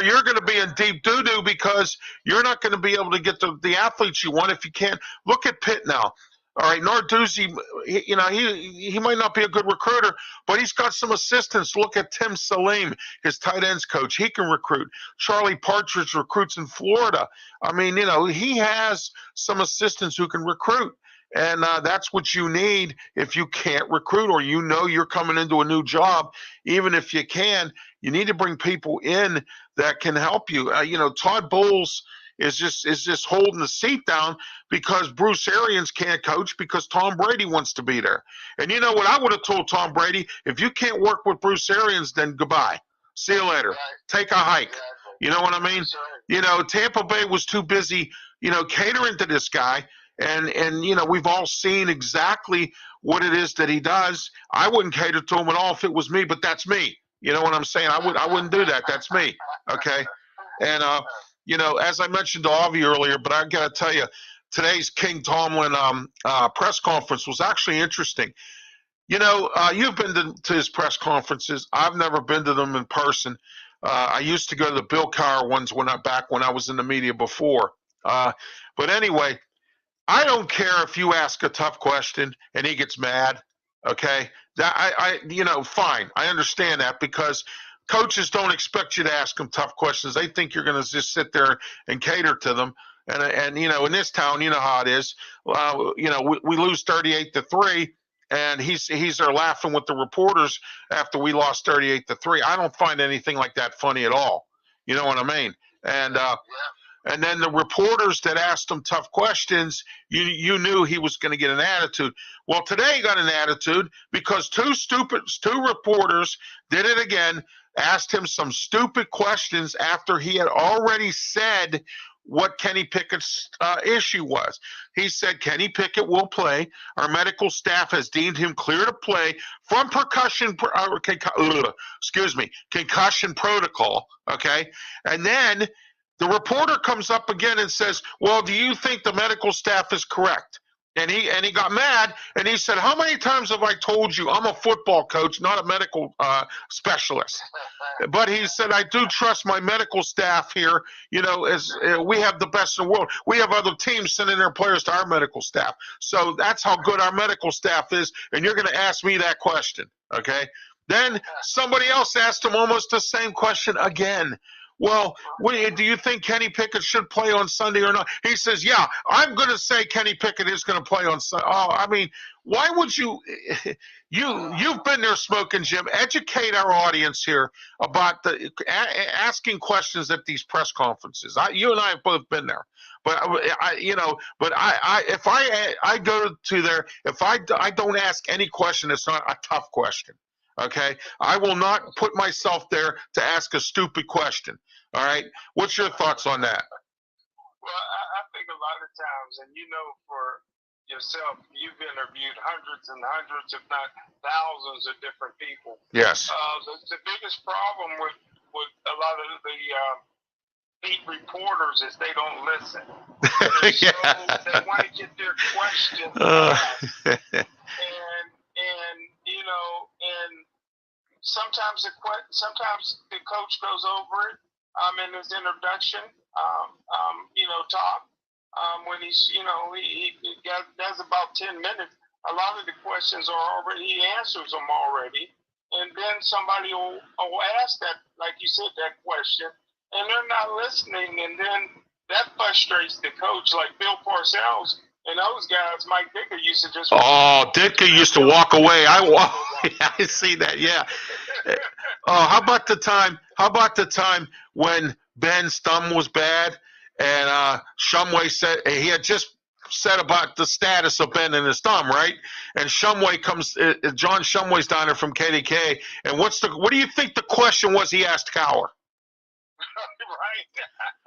you're going to be in deep doo-doo because you're not going to be able to get the athletes you want if you can't. Look at Pitt now. All right, Narduzzi, he might not be a good recruiter, but he's got some assistants. Look at Tim Salim, his tight ends coach. He can recruit. Charlie Partridge recruits in Florida. I mean, he has some assistants who can recruit. And that's what you need if you can't recruit or you're coming into a new job. Even if you can, you need to bring people in that can help you. Todd Bowles is just holding the seat down because Bruce Arians can't coach because Tom Brady wants to be there. And you know what I would have told Tom Brady? If you can't work with Bruce Arians, then goodbye. See you later. Right. Take a hike. Exactly. You know what I mean? Right. Tampa Bay was too busy, catering to this guy. And we've all seen exactly what it is that he does. I wouldn't cater to him at all if it was me, but that's me. You know what I'm saying? I wouldn't do that. That's me. Okay. And as I mentioned to Avi earlier, but I got to tell you, today's King Tomlin press conference was actually interesting. You've been to his press conferences. I've never been to them in person. I used to go to the Bill Cowher ones when I was in the media before. But anyway, I don't care if you ask a tough question and he gets mad. Okay, fine. I understand that because coaches don't expect you to ask them tough questions. They think you're going to just sit there and cater to them. And in this town, you know how it is. We lose 38-3, and he's there laughing with the reporters after we lost 38-3. I don't find anything like that funny at all. You know what I mean? And then the reporters that asked him tough questions, you knew he was going to get an attitude. Well, today he got an attitude because two reporters did it again, asked him some stupid questions after he had already said what Kenny Pickett's issue was. He said, Kenny Pickett will play. Our medical staff has deemed him clear to play from concussion protocol. Okay. And then the reporter comes up again and says, well, do you think the medical staff is correct? And he got mad and he said, how many times have I told you I'm a football coach, not a medical specialist? But he said, I do trust my medical staff here. As we have the best in the world. We have other teams sending their players to our medical staff. So that's how good our medical staff is. And you're going to ask me that question. Okay. Then somebody else asked him almost the same question again. well, do you think Kenny Pickett should play on Sunday or not? He says, yeah, I'm going to say Kenny Pickett is going to play on Sunday. Oh, I mean, why would you – you've been there, Smokin' Jim. Educate our audience here about asking questions at these press conferences. You and I have both been there. But if I go to there, if I don't ask any question, it's not a tough question. Okay, I will not put myself there to ask a stupid question. All right, what's your thoughts on that? Well, I think a lot of times, and for yourself, you've interviewed hundreds and hundreds, if not thousands, of different people. Yes. The biggest problem with a lot of the beat reporters is they don't listen. They want to get their questions asked. And sometimes the coach goes over it in his introduction, talk. When he does about 10 minutes, a lot of the questions he answers them already, and then somebody will ask that, like you said, that question, and they're not listening, and then that frustrates the coach, like Bill Parcells. And those guys, Mike Ditka used to just. Oh, Ditka used to walk away. I see that. Yeah. Oh, how about the time when Ben's thumb was bad, and Shumway said he had just said about the status of Ben and his thumb, right? And Shumway comes. John Shumway's down there from KDK, and what do you think the question was he asked Cowher? Right.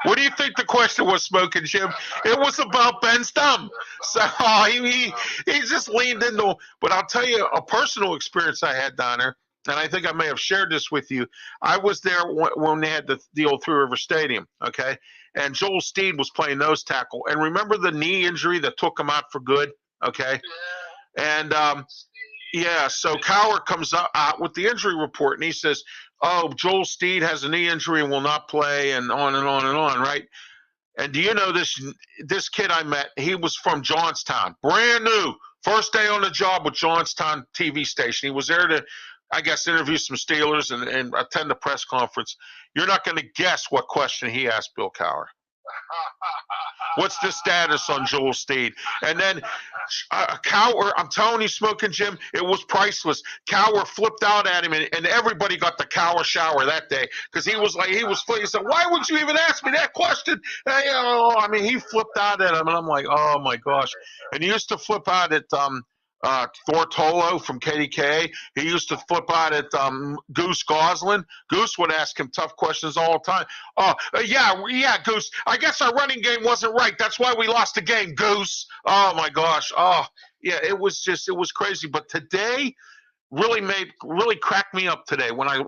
What do you think the question was, Smokin' Jim? It was about Ben's thumb. So he just leaned into. But I'll tell you a personal experience I had down there, and I think I may have shared this with you. I was there when they had the old Three River Stadium, okay? And Joel Steed was playing nose tackle. And remember the knee injury that took him out for good, okay? Yeah. And so Cowher comes out with the injury report, and he says, oh, Joel Steed has a knee injury and will not play, and on and on and on, right? And do you know this kid I met, he was from Johnstown, brand new, first day on the job with Johnstown TV station. He was there to, I guess, interview some Steelers and attend the press conference. You're not going to guess what question he asked Bill Cowher. What's the status on Joel Steed? And then Cowher, I'm telling you, Smokin' Jim, it was priceless. Cowher flipped out at him, and everybody got the Cowher shower that day because he said, why would you even ask me that question? He flipped out at him, and I'm like, oh my gosh. And he used to flip out at Thortolo from KDK. He used to flip out at Goose Goslin. Goose would ask him tough questions all the time. Yeah, Goose. I guess our running game wasn't right. That's why we lost the game, Goose. Oh my gosh. Oh yeah, it was crazy. But today really cracked me up today when I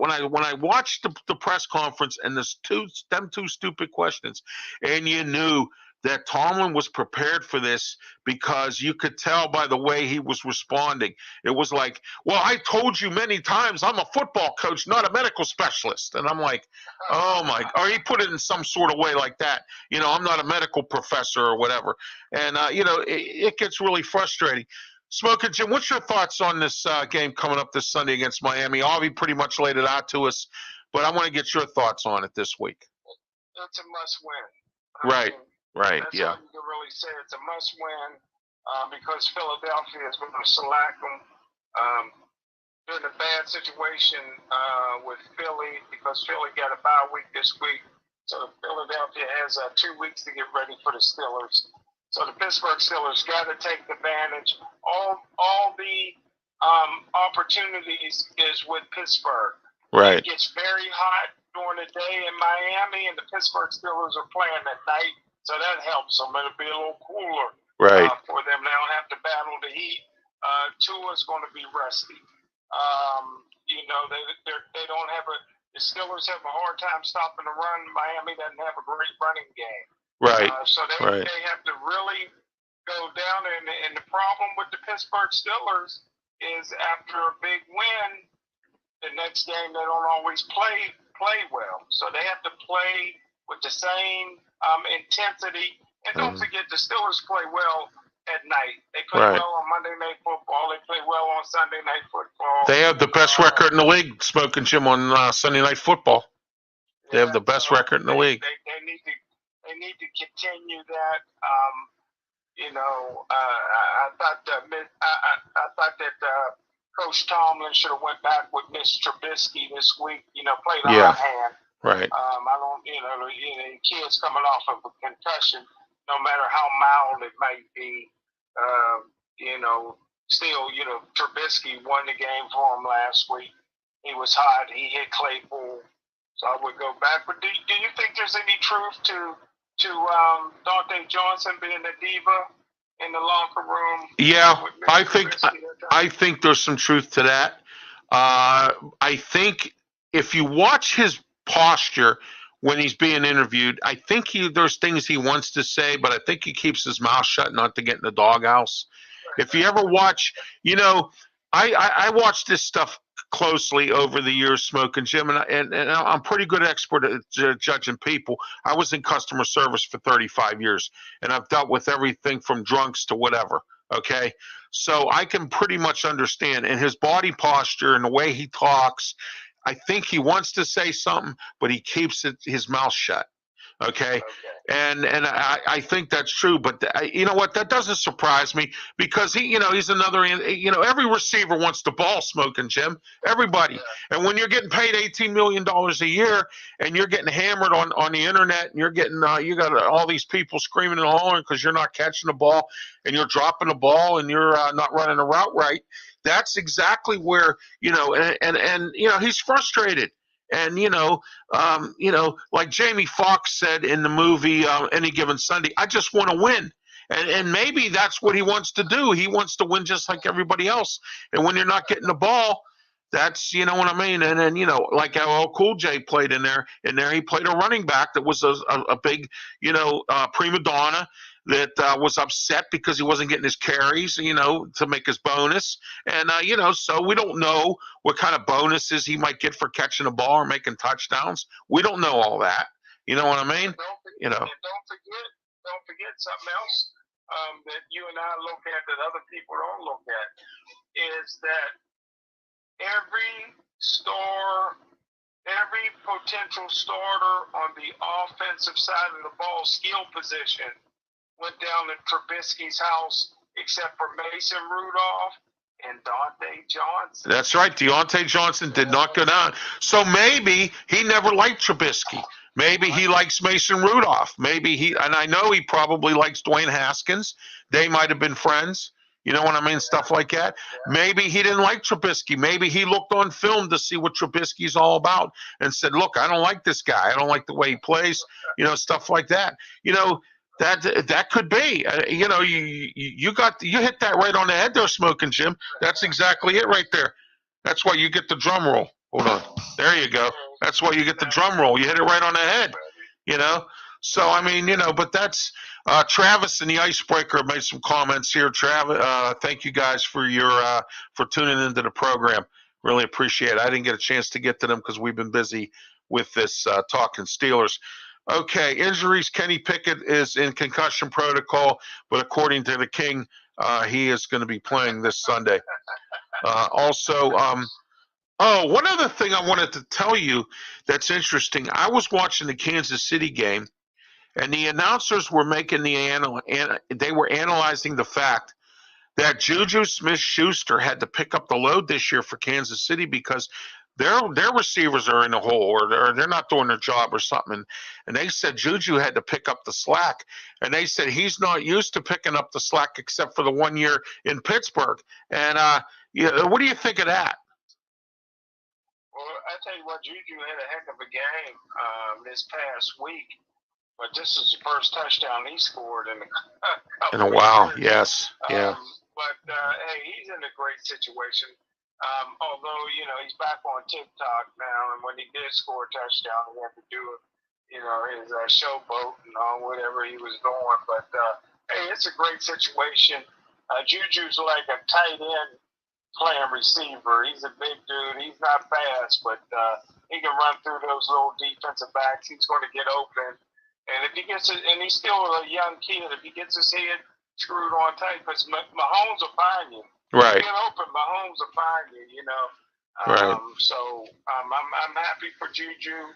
watched the press conference and them two stupid questions, and you knew that Tomlin was prepared for this because you could tell by the way he was responding. It was like, well, I told you many times I'm a football coach, not a medical specialist. And I'm like, oh my, or he put it in some sort of way like that. I'm not a medical professor or whatever. And, it gets really frustrating. Smokin' Jim, what's your thoughts on this game coming up this Sunday against Miami? Avi pretty much laid it out to us, but I want to get your thoughts on it this week. It's a must win. Right. That's Yeah. all you can really say. It's a must-win because Philadelphia is going to shellac them. They're in a bad situation with Philly because Philly got a bye week this week. So Philadelphia has 2 weeks to get ready for the Steelers. So the Pittsburgh Steelers got to take advantage. All the opportunities is with Pittsburgh. Right. It gets very hot during the day in Miami, and the Pittsburgh Steelers are playing at night. So that helps them. It'll be a little cooler for them. They don't have to battle the heat. Tua's going to be rusty. They don't have the Steelers have a hard time stopping the run. Miami doesn't have a great running game. Right. So they have to really go down. And the problem with the Pittsburgh Steelers is after a big win, the next game they don't always play well. So they have to play with the same intensity. And don't forget, the Steelers play well at night. They play well on Monday Night Football. They play well on Sunday Night Football. They have the best record in the league, Smokin' Jim, on Sunday Night Football. They have the best record in the league. They need to continue that. I thought that Coach Tomlin should have went back with Miss Trubisky this week. Played a hot hand. Right. I don't. Kids coming off of a concussion, no matter how mild it might be, still, Trubisky won the game for him last week. He was hot. He hit Claypool. So I would go back. But do you think there's any truth to Dante Johnson being a diva in the locker room? Yeah, I think there's some truth to that. I think if you watch his posture when he's being interviewed, I think there's things he wants to say, but I think he keeps his mouth shut not to get in the doghouse. If you ever watch, I watch this stuff closely over the years, Smokin' Jim, and I'm pretty good expert at judging people. I was in customer service for 35 years, and I've dealt with everything from drunks to whatever, okay? So I can pretty much understand, and his body posture and the way he talks, I think he wants to say something, but he keeps his mouth shut. Okay. And I think that's true, but you know what? That doesn't surprise me because he's another. Every receiver wants the ball, Smokin' Jim. Everybody. Yeah. And when you're getting paid $18 million a year and you're getting hammered on the internet and you're getting you got all these people screaming and hollering because you're not catching the ball and you're dropping the ball and you're not running the route right. That's exactly where and he's frustrated. And like Jamie Foxx said in the movie Any Given Sunday, I just want to win. And maybe that's what he wants to do. He wants to win just like everybody else. And when you're not getting the ball, that's what I mean. And then like LL Cool J played in there. He played a running back that was a big prima donna that was upset because he wasn't getting his carries, to make his bonus. And, so we don't know what kind of bonuses he might get for catching a ball or making touchdowns. We don't know all that. You know what I mean? And don't forget something else that you and I look at that other people don't look at is that every potential starter on the offensive side of the ball skill position went down to Trubisky's house except for Mason Rudolph and Dante Johnson. That's right. Deontay Johnson did not go down. So maybe he never liked Trubisky. Maybe he likes Mason Rudolph. And I know he probably likes Dwayne Haskins. They might have been friends. You know what I mean? Stuff like that. Maybe he didn't like Trubisky. Maybe he looked on film to see what Trubisky's all about and said, look, I don't like this guy. I don't like the way he plays, stuff like that. That could be. You hit that right on the head there, Smokin' Jim. That's exactly it right there. That's why you get the drum roll. Hold on. There you go. That's why you get the drum roll. You hit it right on the head. So I mean, but that's Travis and the Icebreaker made some comments here. Travis, thank you guys for tuning into the program. Really appreciate it. I didn't get a chance to get to them because we've been busy with this talking Steelers. Okay, injuries. Kenny Pickett is in concussion protocol, but according to the King, he is going to be playing this Sunday. One other thing I wanted to tell you that's interesting. I was watching the Kansas City game, and the announcers were making they were analyzing the fact that Juju Smith-Schuster had to pick up the load this year for Kansas City because their receivers are in a hole or they're not doing their job or something. And they said Juju had to pick up the slack. And they said he's not used to picking up the slack except for the 1 year in Pittsburgh. And what do you think of that? Well, I tell you what, Juju had a heck of a game this past week. But this is the first touchdown he scored in a while. Yes. Yeah. Hey, he's in a great situation. Although, he's back on TikTok now, and when he did score a touchdown, he had to do, his showboat and all whatever he was doing. But, hey, it's a great situation. Juju's like a tight end playing receiver. He's a big dude. He's not fast, but he can run through those little defensive backs. He's going to get open. And if he gets it, and he's still a young kid, if he gets his head screwed on tight, because Mahomes will find you. Right. Get open, Mahomes will find you. Right. So I'm happy for Juju.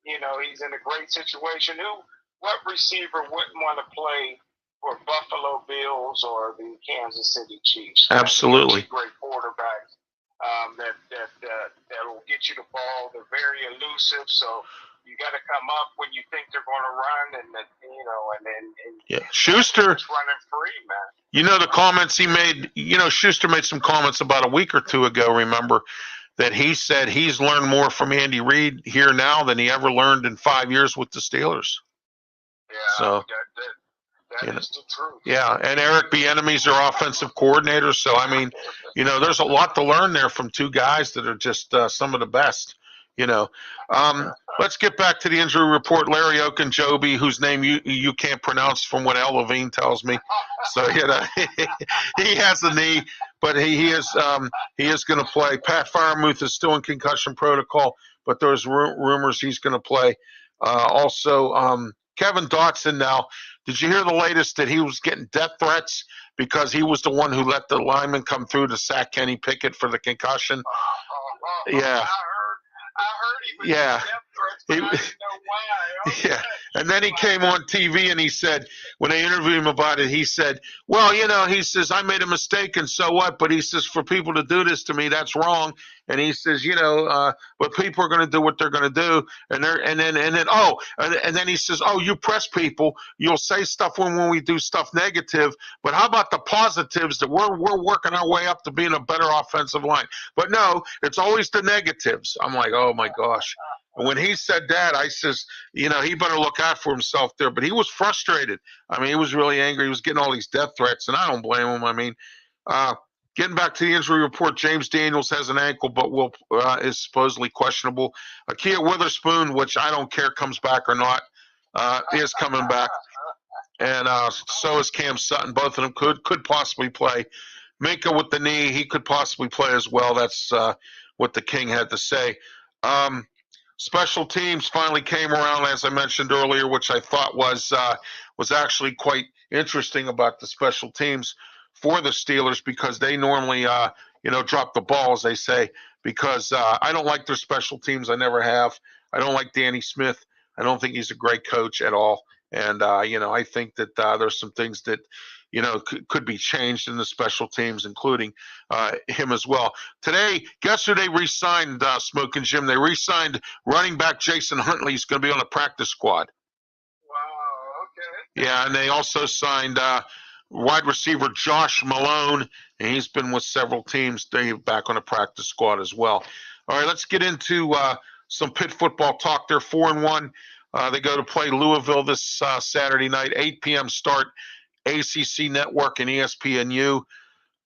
He's in a great situation. What receiver wouldn't want to play for Buffalo Bills or the Kansas City Chiefs? Absolutely. Great quarterbacks that will get you the ball. They're very elusive, so you got to come up when you think they're going to run, and Schuster it's running free, man. You know the comments he made. Schuster made some comments about a week or two ago. Remember that he said he's learned more from Andy Reid here now than he ever learned in 5 years with the Steelers. Yeah, so that is the truth. Yeah, and Eric Bieniemy's our offensive coordinator. So I mean, there's a lot to learn there from two guys that are just some of the best. Let's get back to the injury report. Larry Okunjobi, whose name you can't pronounce from what El Levine tells me. So he has a knee, but he is going to play. Pat Freiermuth is still in concussion protocol, but there's rumors he's going to play. Also, Kevin Dotson now. Did you hear the latest that he was getting death threats because he was the one who let the lineman come through to sack Kenny Pickett for the concussion? Yeah. I heard he was yeah. death threats, but I didn't know why. Okay. Yeah. And then he came on TV and he said, when they interviewed him about it, he said, well, he says, I made a mistake and so what? But he says, for people to do this to me, that's wrong. And he says, but people are going to do what they're going to do. And then he says, oh, you press people, you'll say stuff when we do stuff negative. But how about the positives that we're working our way up to being a better offensive line? But no, it's always the negatives. I'm like, oh my gosh. And when he said that, I says, he better look out for himself there. But he was frustrated. I mean, he was really angry. He was getting all these death threats, and I don't blame him. I mean, getting back to the injury report, James Daniels has an ankle, but is supposedly questionable. Akia Witherspoon, which I don't care comes back or not, is coming back. And so is Cam Sutton. Both of them could possibly play. Minka with the knee, he could possibly play as well. That's what the King had to say. Special teams finally came around, as I mentioned earlier, which I thought was actually quite interesting about the special teams for the Steelers, because they normally, drop the ball, as they say, because I don't like their special teams. I never have. I don't like Danny Smith. I don't think he's a great coach at all. And, I think that there's some things that, could be changed in the special teams, including him as well. Today, guess who they re-signed, Smokin' Jim? They re-signed running back Jason Huntley. He's going to be on the practice squad. Wow, okay. Yeah, and they also signed wide receiver Josh Malone, and he's been with several teams. They're back on the practice squad as well. All right, let's get into some Pitt football talk. They're 4-1. They go to play Louisville this Saturday night, 8 p.m. start. ACC Network and ESPNU.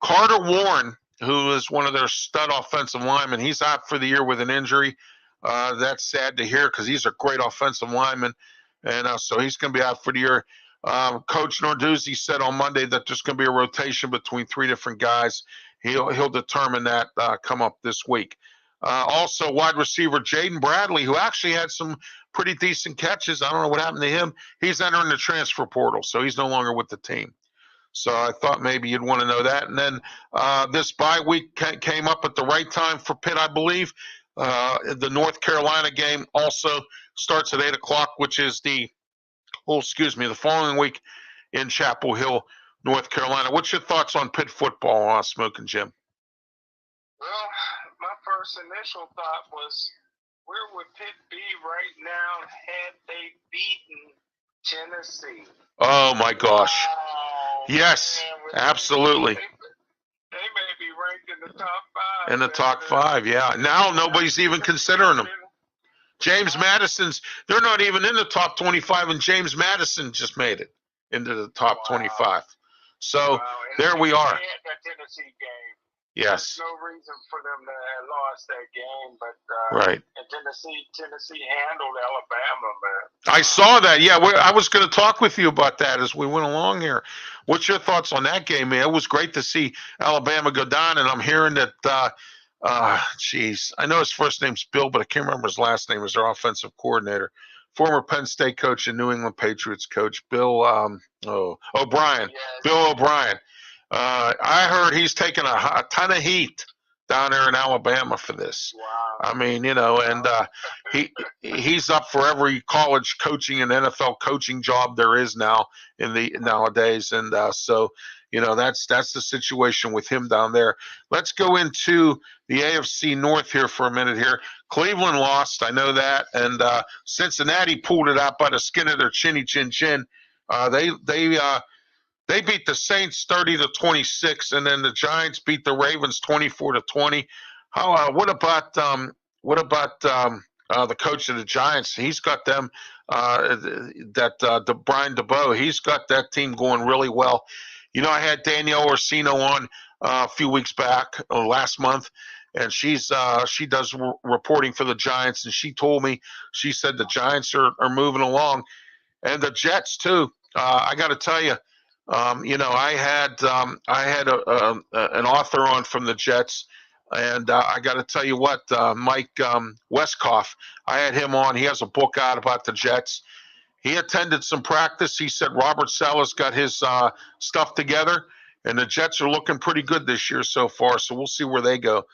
Carter Warren, who is one of their stud offensive linemen, he's out for the year with an injury. That's sad to hear because he's a great offensive lineman, and so he's going to be out for the year. Coach Narduzzi said on Monday that there's going to be a rotation between three different guys. He'll determine that come up this week. Also, wide receiver Jaden Bradley, who actually had some pretty decent catches. I don't know what happened to him. He's entering the transfer portal, so he's no longer with the team. So I thought maybe you'd want to know that. And then this bye week came up at the right time for Pitt, I believe. The North Carolina game also starts at 8 o'clock, which is the following week in Chapel Hill, North Carolina. What's your thoughts on Pitt football, Smokin' Jim? Well, my first initial thought was, where would Pitt be right now had they beaten Tennessee? Oh, my gosh. Yes, man, absolutely. They may be ranked in the top 5. In the top 5, yeah. Now nobody's even considering them. James Madison's, they're not even in the top 25, and James Madison just made it into the top 25. So there we are. That Tennessee game. Yes. There's no reason for them to have lost that game, but right. And Tennessee handled Alabama, man. I saw that. Yeah, I was going to talk with you about that as we went along here. What's your thoughts on that game, man? It was great to see Alabama go down, and I'm hearing that. I know his first name's Bill, but I can't remember his last name. Is their offensive coordinator, former Penn State coach and New England Patriots coach, Bill O'Brien. Yes. Bill O'Brien. I heard he's taking a ton of heat down there in Alabama for this. Wow. I mean, and he's up for every college coaching and NFL coaching job there is now nowadays, and so that's the situation with him down there. Let's go into the AFC North here for a minute here. Cleveland lost, I know that, and Cincinnati pulled it out by the skin of their chinny chin chin. They beat the Saints 30-26, and then the Giants beat the Ravens 24-20. What about the coach of the Giants? He's got them Brian DeBoer. He's got that team going really well. I had Danielle Orsino on a few weeks back, last month, and she does reporting for the Giants, and she told me, she said the Giants are moving along, and the Jets too. I got to tell you. I had an author on from the Jets, and I got to tell you what, Mike Westkoff, I had him on. He has a book out about the Jets. He attended some practice. He said Robert Saleh's got his stuff together, and the Jets are looking pretty good this year so far. So we'll see where they go.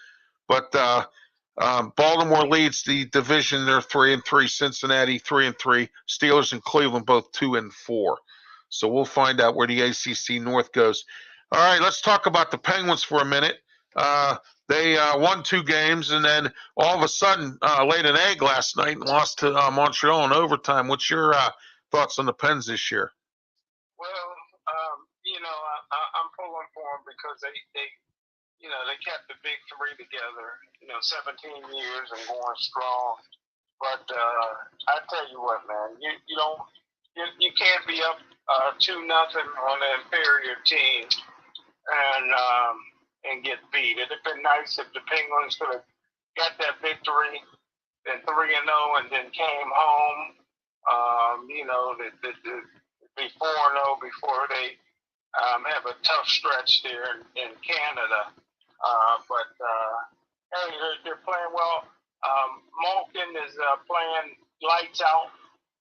But Baltimore leads the division. They're 3-3. Cincinnati 3-3. Steelers and Cleveland both 2-4. So we'll find out where the ACC North goes. All right, let's talk about the Penguins for a minute. They won 2 games, and then all of a sudden laid an egg last night and lost to Montreal in overtime. What's your thoughts on the Pens this year? Well, I'm pulling for them because they kept the big three together, 17 years and going strong. But I tell you what, man, you can't be up 2-0 on an inferior team and get beat. It'd have been nice if the Penguins could have got that victory, then 3-0, and then came home. Be 4-0 before they have a tough stretch there in Canada. Hey, they're playing well. Malkin is playing lights out.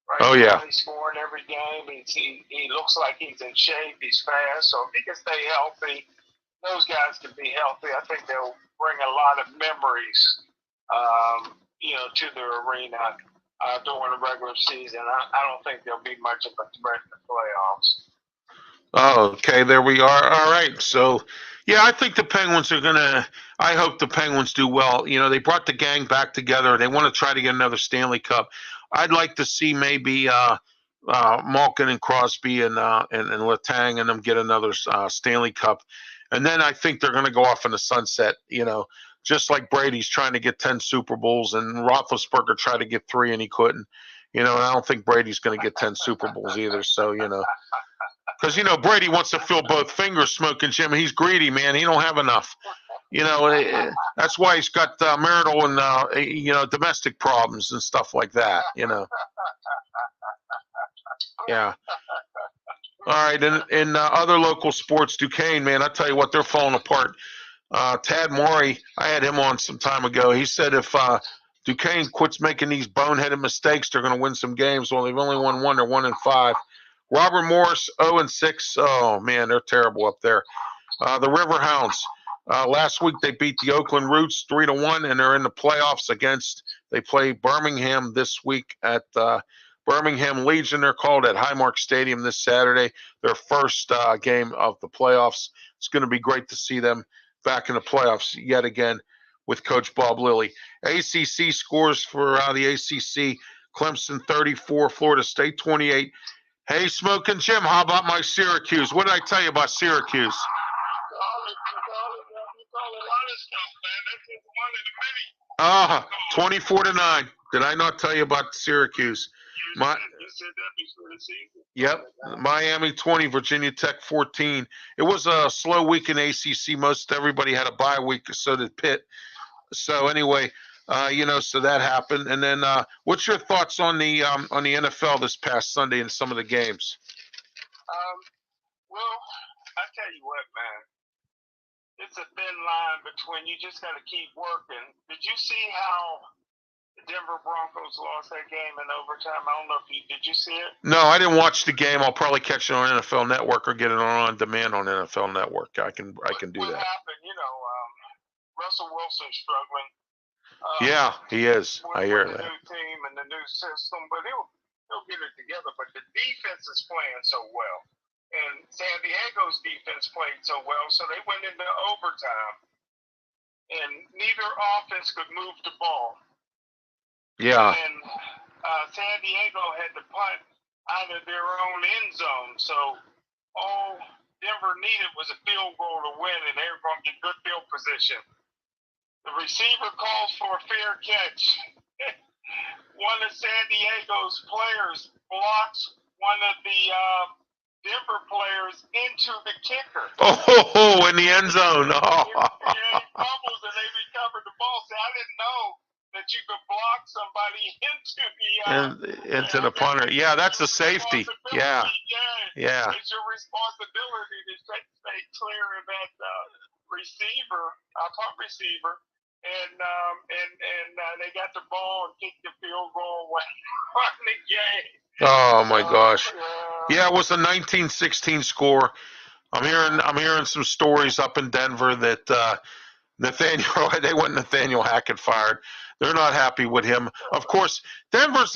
Right. Oh, yeah. He's scoring every game. He looks like he's in shape. He's fast. So if he can stay healthy, those guys can be healthy. I think they'll bring a lot of memories, to the arena during the regular season. I don't think there'll be much of a threat in the playoffs. Oh, okay, there we are. All right. So, yeah, I think the Penguins are I hope the Penguins do well. They brought the gang back together. They want to try to get another Stanley Cup. I'd like to see maybe Malkin and Crosby and Letang and them get another Stanley Cup. And then I think they're going to go off in the sunset, just like Brady's trying to get 10 Super Bowls and Roethlisberger tried to get 3 and he couldn't. And I don't think Brady's going to get 10 Super Bowls either. So, because, Brady wants to fill both fingers, Smokin' Jim. He's greedy, man. He don't have enough. That's why he's got marital and, domestic problems and stuff like that, Yeah. All right. In other local sports, Duquesne, man, I tell you what, they're falling apart. Tad Maury, I had him on some time ago. He said if Duquesne quits making these boneheaded mistakes, they're going to win some games. Well, they've only won 1. They're 1-5. Robert Morris, 0-6. Oh, man, they're terrible up there. The Riverhounds. Last week they beat the Oakland Roots 3-1, and they're in the playoffs they play Birmingham this week at Birmingham Legion. They're called at Highmark Stadium this Saturday. Their first game of the playoffs. It's going to be great to see them back in the playoffs yet again with Coach Bob Lilly. ACC scores for the ACC: Clemson 34, Florida State 28. Hey, Smokin' Jim, how about my Syracuse? What did I tell you about Syracuse? A lot of stuff, man. That's just one of the many. 24-9. Did I not tell you about Syracuse? You said that before the season. Yep. Miami 20, Virginia Tech 14. It was a slow week in ACC. Most everybody had a bye week, so did Pitt. So anyway, so that happened. And then what's your thoughts on the NFL this past Sunday and some of the games? Well, I tell you what, man. It's a thin line between, you just got to keep working. Did you see how the Denver Broncos lost that game in overtime? I don't know if did you see it? No, I didn't watch the game. I'll probably catch it on NFL Network or get it on demand on NFL Network. I can do that. What happened, Russell Wilson's struggling. Yeah, he is. I hear with the that. new team and the new system, but he'll get it together. But the defense is playing so well, and San Diego's defense played so well, so they went into overtime, and neither offense could move the ball. Yeah. And San Diego had to punt out of their own end zone, so all Denver needed was a field goal to win, and they were going to get good field position. The receiver calls for a fair catch. One of San Diego's players blocks one of the Denver players into the kicker. Oh, in the end zone. Oh. He fumbles and they recover the ball. See, I didn't know that you could block somebody into the punter. Yeah, that's a safety. Yeah. It's your responsibility to stay clear of that punt receiver. And they got the ball and kicked the field goal away on the game. Oh my gosh! Yeah, it was a 19-16 score. I'm hearing some stories up in Denver that Nathaniel Hackett fired. They're not happy with him. Of course, Denver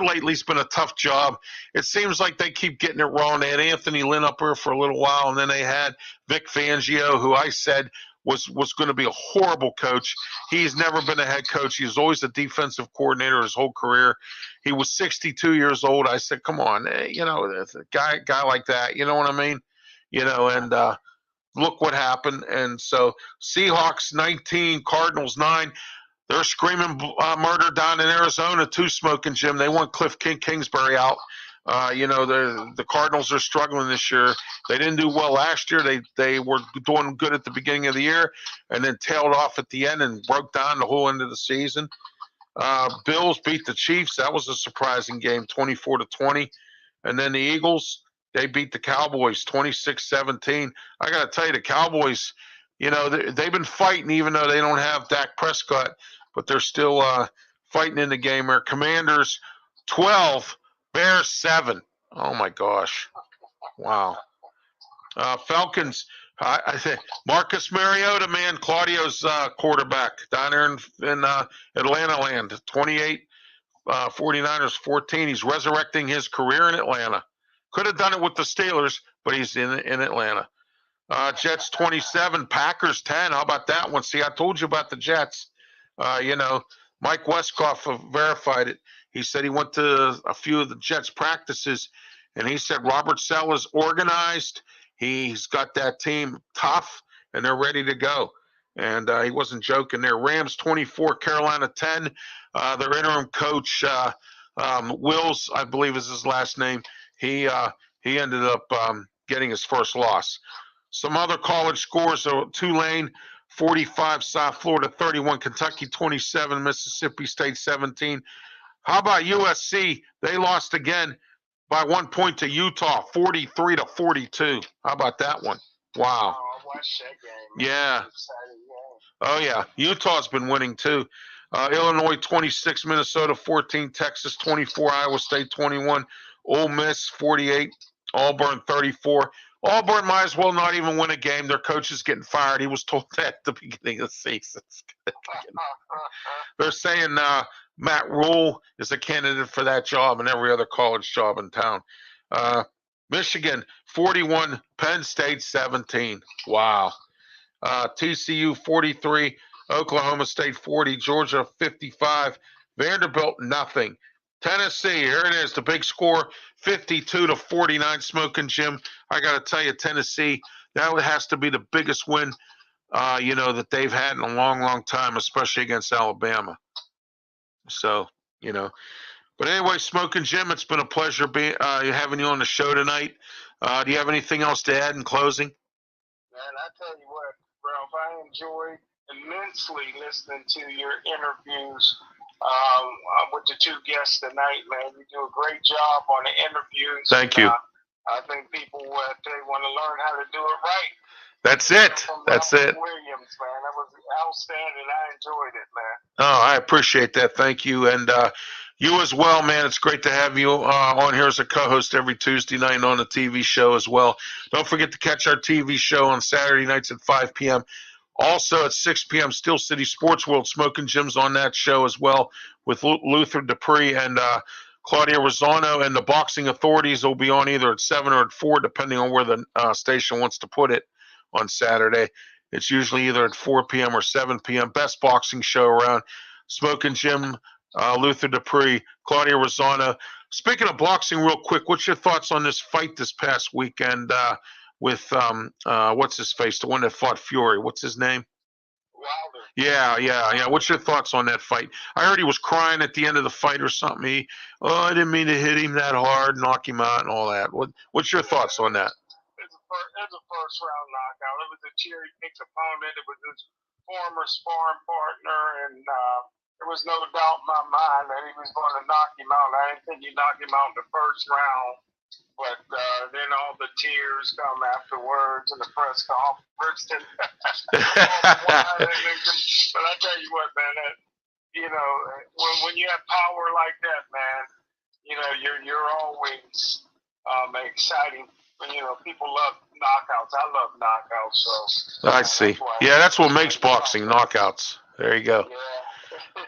lately's been a tough job. It seems like they keep getting it wrong. They had Anthony Lynn up here for a little while, and then they had Vic Fangio, who I said was going to be a horrible coach. He's never been a head coach. He was always a defensive coordinator his whole career. He was 62 years old. I said, come on, a guy like that, you know what I mean? And look what happened. And so Seahawks 19, Cardinals 9. They're screaming murder down in Arizona too, Smokin' Jim. They want Cliff Kingsbury out. The Cardinals are struggling this year. They didn't do well last year. They were doing good at the beginning of the year and then tailed off at the end and broke down the whole end of the season. Bills beat the Chiefs. That was a surprising game, 24-20. And then the Eagles, they beat the Cowboys 26-17. I got to tell you, the Cowboys, they've been fighting even though they don't have Dak Prescott, but they're still fighting in the game. Our Commanders 12, Bears 7. Oh my gosh! Wow. Falcons. I think Marcus Mariota, man, Claudio's quarterback down there in Atlanta land. 28, 49ers 14. He's resurrecting his career in Atlanta. Could have done it with the Steelers, but he's in Atlanta. Jets 27, Packers 10. How about that one? See, I told you about the Jets. Mike Westcott verified it. He said he went to a few of the Jets practices, and he said Robert Saleh's organized. He's got that team tough, and they're ready to go. And he wasn't joking there. Rams 24, Carolina 10. Their interim coach, Wills, I believe is his last name, he ended up getting his first loss. Some other college scores, Tulane 45, South Florida 31, Kentucky 27, Mississippi State 17. How about USC? They lost again by 1 point to Utah, 43-42. How about that one? Wow. I watched that game. Yeah. Oh, yeah. Utah's been winning, too. Illinois 26, Minnesota 14, Texas 24, Iowa State 21, Ole Miss 48, Auburn 34. Auburn might as well not even win a game. Their coach is getting fired. He was told that at the beginning of the season. They're saying Matt Rule is a candidate for that job and every other college job in town. Michigan 41, Penn State 17. Wow. TCU 43, Oklahoma State 40, Georgia 55, Vanderbilt nothing. Tennessee, here it is, the big score, 52-49, Smokin' Jim. I got to tell you, Tennessee, that has to be the biggest win, that they've had in a long, long time, especially against Alabama. So, But anyway, Smokin' Jim, it's been a pleasure having you on the show tonight. Do you have anything else to add in closing? Man, I tell you what, Ralph, I enjoyed immensely listening to your interviews with the two guests tonight, man. You do a great job on the interviews. Thank you. I think people, they want to learn how to do it right. That's it. That's it. Williams, man. That was outstanding. I enjoyed it, man. Oh, I appreciate that. Thank you. And you as well, man. It's great to have you on here as a co-host every Tuesday night on the TV show as well. Don't forget to catch our TV show on Saturday nights at 5 p.m. Also at 6 p.m., Steel City Sports World, Smokin Jim's on that show as well with Luther Dupree and Claudia Rosano, and the boxing authorities will be on either at 7 or at 4, depending on where the station wants to put it on Saturday. It's usually either at 4 p.m. or 7 p.m. Best boxing show around. Smokin Jim, Luther Dupree, Claudia Rosano. Speaking of boxing, real quick, what's your thoughts on this fight this past weekend with what's his face, the one that fought Fury? What's his name? Wilder. Yeah. What's your thoughts on that fight? I heard he was crying at the end of the fight or something. I didn't mean to hit him that hard, knock him out, and all that. What's your thoughts on that? It was a first round knockout. It was a cherry picked opponent. It was his former sparring partner, and there was no doubt in my mind that he was going to knock him out. I didn't think he knocked him out in the first round, but then all the tears come afterwards in the press conference. But I tell you what, man, when you have power like that, man, you're always exciting. People love knockouts. I love knockouts. So I see. Yeah, that's what makes boxing, knockouts. There you go. Yeah.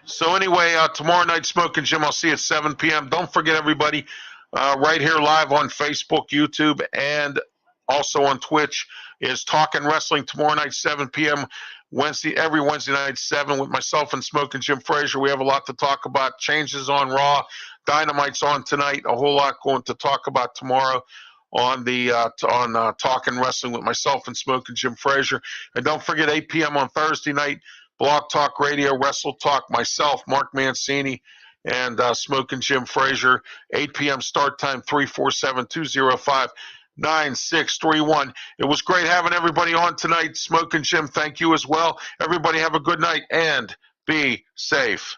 So anyway, tomorrow night, Smokin Jim, I'll see you at 7 p.m. Don't forget, everybody, right here live on Facebook, YouTube, and also on Twitch is Talkin' Wrestling tomorrow night, 7 p.m. Every Wednesday night, 7 with myself and Smokin Jim Frazier. We have a lot to talk about. Changes on Raw. Dynamite's on tonight. A whole lot going to talk about tomorrow on the Talkin' Wrestling with myself and Smokin Jim Frazier. And don't forget, 8 p.m. on Thursday night, Blog Talk Radio, Wrestle Talk, myself, Mark Mancini, and Smokin Jim Frazier. 8 p.m. start time, 347-205-9631. It was great having everybody on tonight. Smokin Jim, thank you as well. Everybody have a good night and be safe.